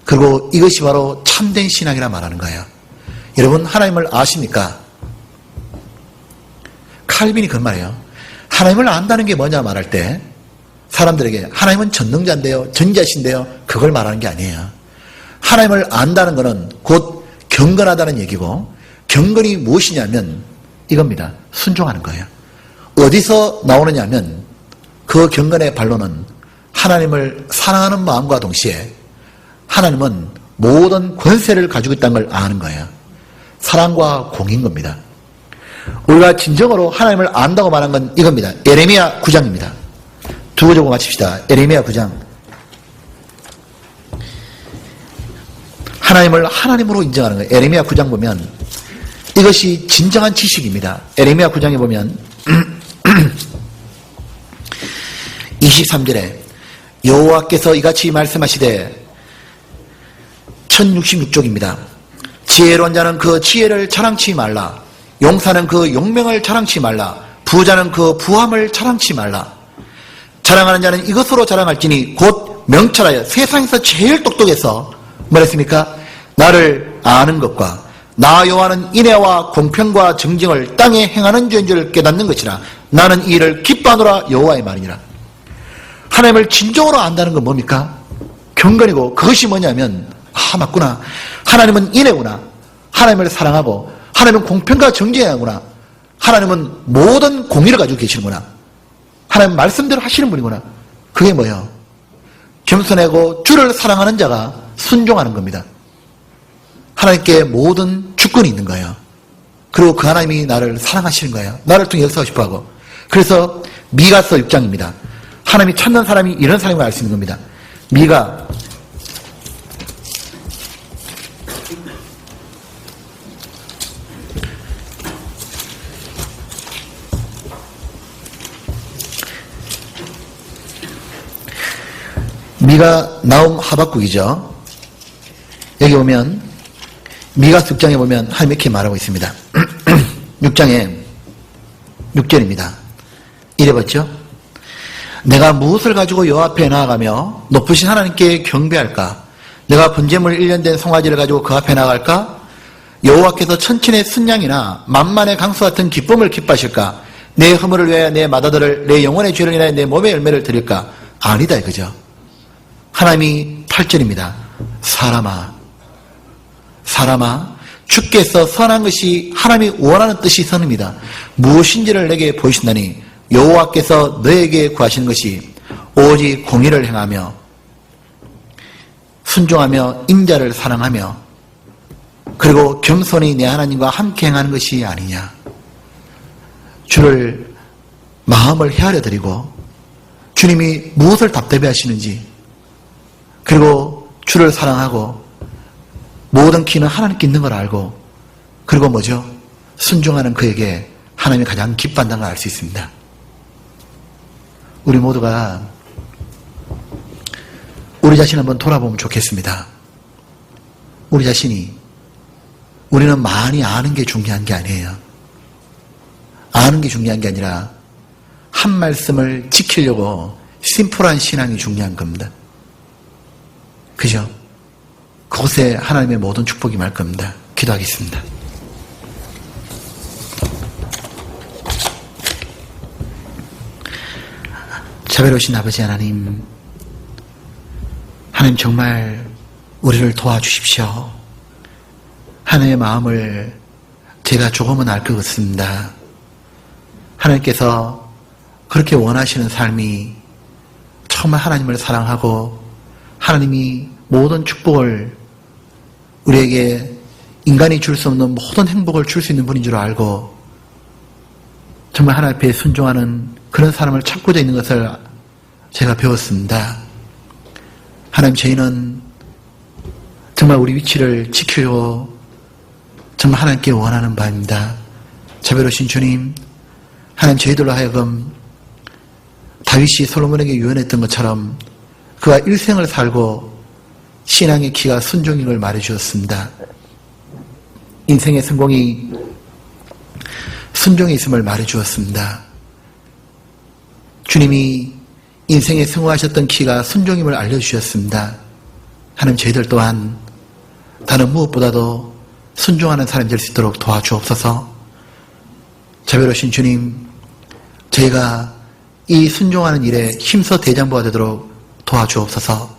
그리고 이것이 바로 참된 신앙이라 말하는 거예요. 여러분 하나님을 아십니까? 칼빈이 그런 말이에요. 하나님을 안다는 게 뭐냐 말할 때 사람들에게 하나님은 전능자인데요, 전지하신데요, 그걸 말하는 게 아니에요. 하나님을 안다는 것은 곧 경건하다는 얘기고, 경건이 무엇이냐면 이겁니다. 순종하는 거예요. 어디서 나오느냐 하면 그 경건의 반론은 하나님을 사랑하는 마음과 동시에 하나님은 모든 권세를 가지고 있다는 걸 아는 거예요. 사랑과 공인 겁니다. 우리가 진정으로 하나님을 안다고 말한 건 이겁니다. 예레미야 9장입니다. 두 거 적고 마칩시다. 예레미야 9장. 하나님을 하나님으로 인정하는 거예요. 예레미야 9장 보면 이것이 진정한 지식입니다. 예레미야 9장에 보면 23절에 여호와께서 이같이 말씀하시되 1066쪽입니다. 지혜로운 자는 그 지혜를 자랑치 말라. 용사는 그 용명을 자랑치 말라. 부자는 그 부함을 자랑치 말라. 자랑하는 자는 이것으로 자랑할지니 곧 명철하여 세상에서 제일 똑똑해서 뭐랬습니까? 나를 아는 것과 나 여호와는 인애와 공평과 정직을 땅에 행하는 죄인 줄 깨닫는 것이라. 나는 이 일을 기뻐하노라 여호와의 말이니라. 하나님을 진정으로 안다는 건 뭡니까? 경건이고 그것이 뭐냐면 맞구나. 하나님은 인애구나. 하나님을 사랑하고 하나님은 공평과 정직하구나. 하나님은 모든 공의를 가지고 계시는구나. 하나님 말씀대로 하시는 분이구나. 그게 뭐예요? 겸손하고 주를 사랑하는 자가 순종하는 겁니다. 하나님께 모든 주권이 있는 거예요. 그리고 그 하나님이 나를 사랑하시는 거예요. 나를 통해 역사하고 싶어하고. 그래서 미가서 6장입니다. 하나님이 찾는 사람이 이런 사람을 알 수 있는 겁니다. 미가 나움 하박국이죠. 여기 보면 미가서 6장에 보면 하나님이 이렇게 말하고 있습니다. 6장에 6절입니다. 이래 봤죠? 내가 무엇을 가지고 여호와 앞에 나아가며 높으신 하나님께 경배할까? 내가 번제물 1년 된 송아지를 가지고 그 앞에 나아갈까? 여호와께서 천천의 순양이나 만만의 강수 같은 기쁨을 기뻐하실까? 내 허물을 위하여 내 맏아들을, 내 영혼의 죄를 인하여 내 몸의 열매를 드릴까? 아니다 이거죠. 하나님이 8절입니다. 사람아 주께서 선한 것이 하나님이 원하는 뜻이 선입니다. 무엇인지를 내게 보이신다니 여호와께서 너에게 구하시는 것이 오직 공의를 행하며 순종하며 인자를 사랑하며 그리고 겸손히 내 하나님과 함께 행하는 것이 아니냐. 주를 마음을 헤아려 드리고 주님이 무엇을 답답해 하시는지 그리고 주를 사랑하고 모든 키는 하나님께 있는 걸 알고 그리고 뭐죠? 순종하는 그에게 하나님이 가장 기뻐한다는 걸 알 수 있습니다. 우리 모두가 우리 자신을 한번 돌아보면 좋겠습니다. 우리 자신이 우리는 많이 아는 게 중요한 게 아니에요. 아는 게 중요한 게 아니라 한 말씀을 지키려고 심플한 신앙이 중요한 겁니다. 그죠? 그곳에 하나님의 모든 축복이 말 겁니다. 기도하겠습니다. 자비로우신 아버지 하나님, 하나님 정말 우리를 도와주십시오. 하나님의 마음을 제가 조금은 알 것 같습니다. 하나님께서 그렇게 원하시는 삶이 정말 하나님을 사랑하고 하나님이 모든 축복을 우리에게 인간이 줄 수 없는 모든 행복을 줄 수 있는 분인 줄 알고 정말 하나님 앞에 순종하는 그런 사람을 찾고자 있는 것을 제가 배웠습니다. 하나님, 저희는 정말 우리 위치를 지키려고 정말 하나님께 원하는 바입니다. 자비로우신 주님, 하나님, 저희들로 하여금 다윗이 솔로몬에게 유언했던 것처럼 그가 일생을 살고 신앙의 키가 순종인 걸 말해주었습니다. 인생의 성공이 순종에 있음을 말해주었습니다. 주님이 인생에 성공하셨던 키가 순종임을 알려주셨습니다. 하나님, 저희들 또한 다른 무엇보다도 순종하는 사람이 될 수 있도록 도와주옵소서. 자비로우신 주님, 저희가 이 순종하는 일에 힘써 대장부가 되도록 도와주옵소서.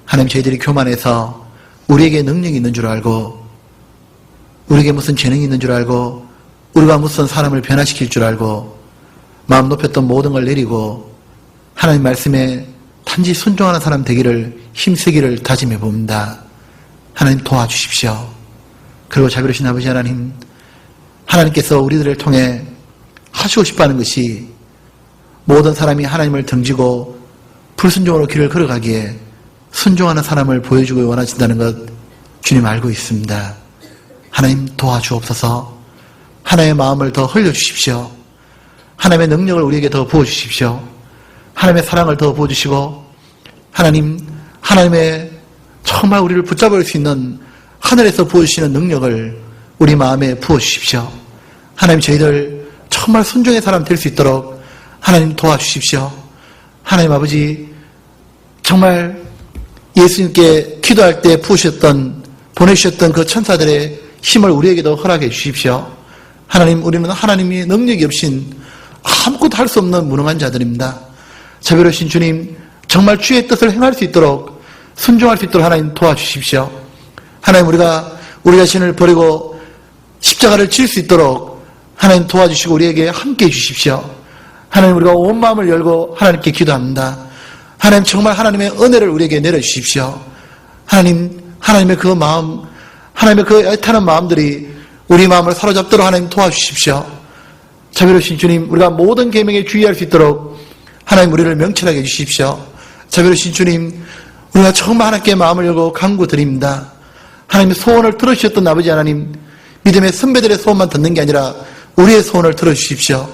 하나님, 저희들이 교만해서 우리에게 능력이 있는 줄 알고, 우리에게 무슨 재능이 있는 줄 알고, 우리가 무슨 사람을 변화시킬 줄 알고 마음 높였던 모든 걸 내리고 하나님 말씀에 단지 순종하는 사람 되기를 힘쓰기를 다짐해 봅니다. 하나님, 도와주십시오. 그리고 자비로우신 아버지 하나님, 하나님께서 우리들을 통해 하시고 싶어하는 것이 모든 사람이 하나님을 등지고 불순종으로 길을 걸어가기에 순종하는 사람을 보여주고 원하신다는 것 주님 알고 있습니다. 하나님, 도와주옵소서. 하나님의 마음을 더 흘려주십시오. 하나님의 능력을 우리에게 더 부어주십시오. 하나님의 사랑을 더 부어주시고 하나님의 정말 우리를 붙잡을 수 있는 하늘에서 부어주시는 능력을 우리 마음에 부어주십시오. 하나님, 저희들 정말 순종의 사람 될 수 있도록 하나님 도와주십시오. 하나님 아버지, 정말 예수님께 기도할 때 보내주셨던 그 천사들의 힘을 우리에게도 허락해 주십시오. 하나님, 우리는 하나님의 능력이 없인 아무것도 할 수 없는 무능한 자들입니다. 자비로우신 주님, 정말 주의 뜻을 행할 수 있도록 순종할 수 있도록 하나님 도와주십시오. 하나님, 우리가 우리 자신을 버리고 십자가를 질 수 있도록 하나님 도와주시고 우리에게 함께 해주십시오. 하나님, 우리가 온 마음을 열고 하나님께 기도합니다. 하나님, 정말 하나님의 은혜를 우리에게 내려주십시오. 하나님의 그 마음, 하나님의 그 애타는 마음들이 우리 마음을 사로잡도록 하나님 도와주십시오. 자비로우신 주님, 우리가 모든 계명에 주의할 수 있도록 하나님 우리를 명철하게 해주십시오. 자비로우신 주님, 우리가 정말 하나님께 마음을 열고 간구드립니다. 하나님의 소원을 들어주셨던 아버지 하나님, 믿음의 선배들의 소원만 듣는 게 아니라 우리의 소원을 들어주십시오.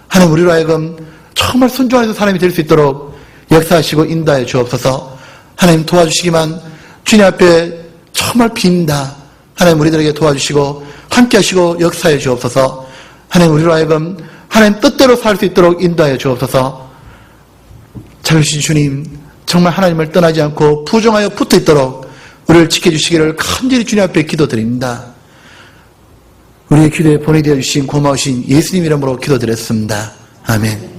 하나님, 우리로 하여금 정말 순종하는 사람이 될 수 있도록 역사하시고 인도하여 주옵소서. 하나님, 도와주시기만 주님 앞에 정말 빕니다. 하나님, 우리들에게 도와주시고 함께 하시고 역사해 주옵소서. 하나님, 우리로 하여금 하나님 뜻대로 살 수 있도록 인도하여 주옵소서. 자비로우신 주님, 정말 하나님을 떠나지 않고 부정하여 붙어 있도록 우리를 지켜주시기를 간절히 주님 앞에 기도드립니다. 우리의 기도에 보내되어 주신 고마우신 예수님 이름으로 기도드렸습니다. 아멘.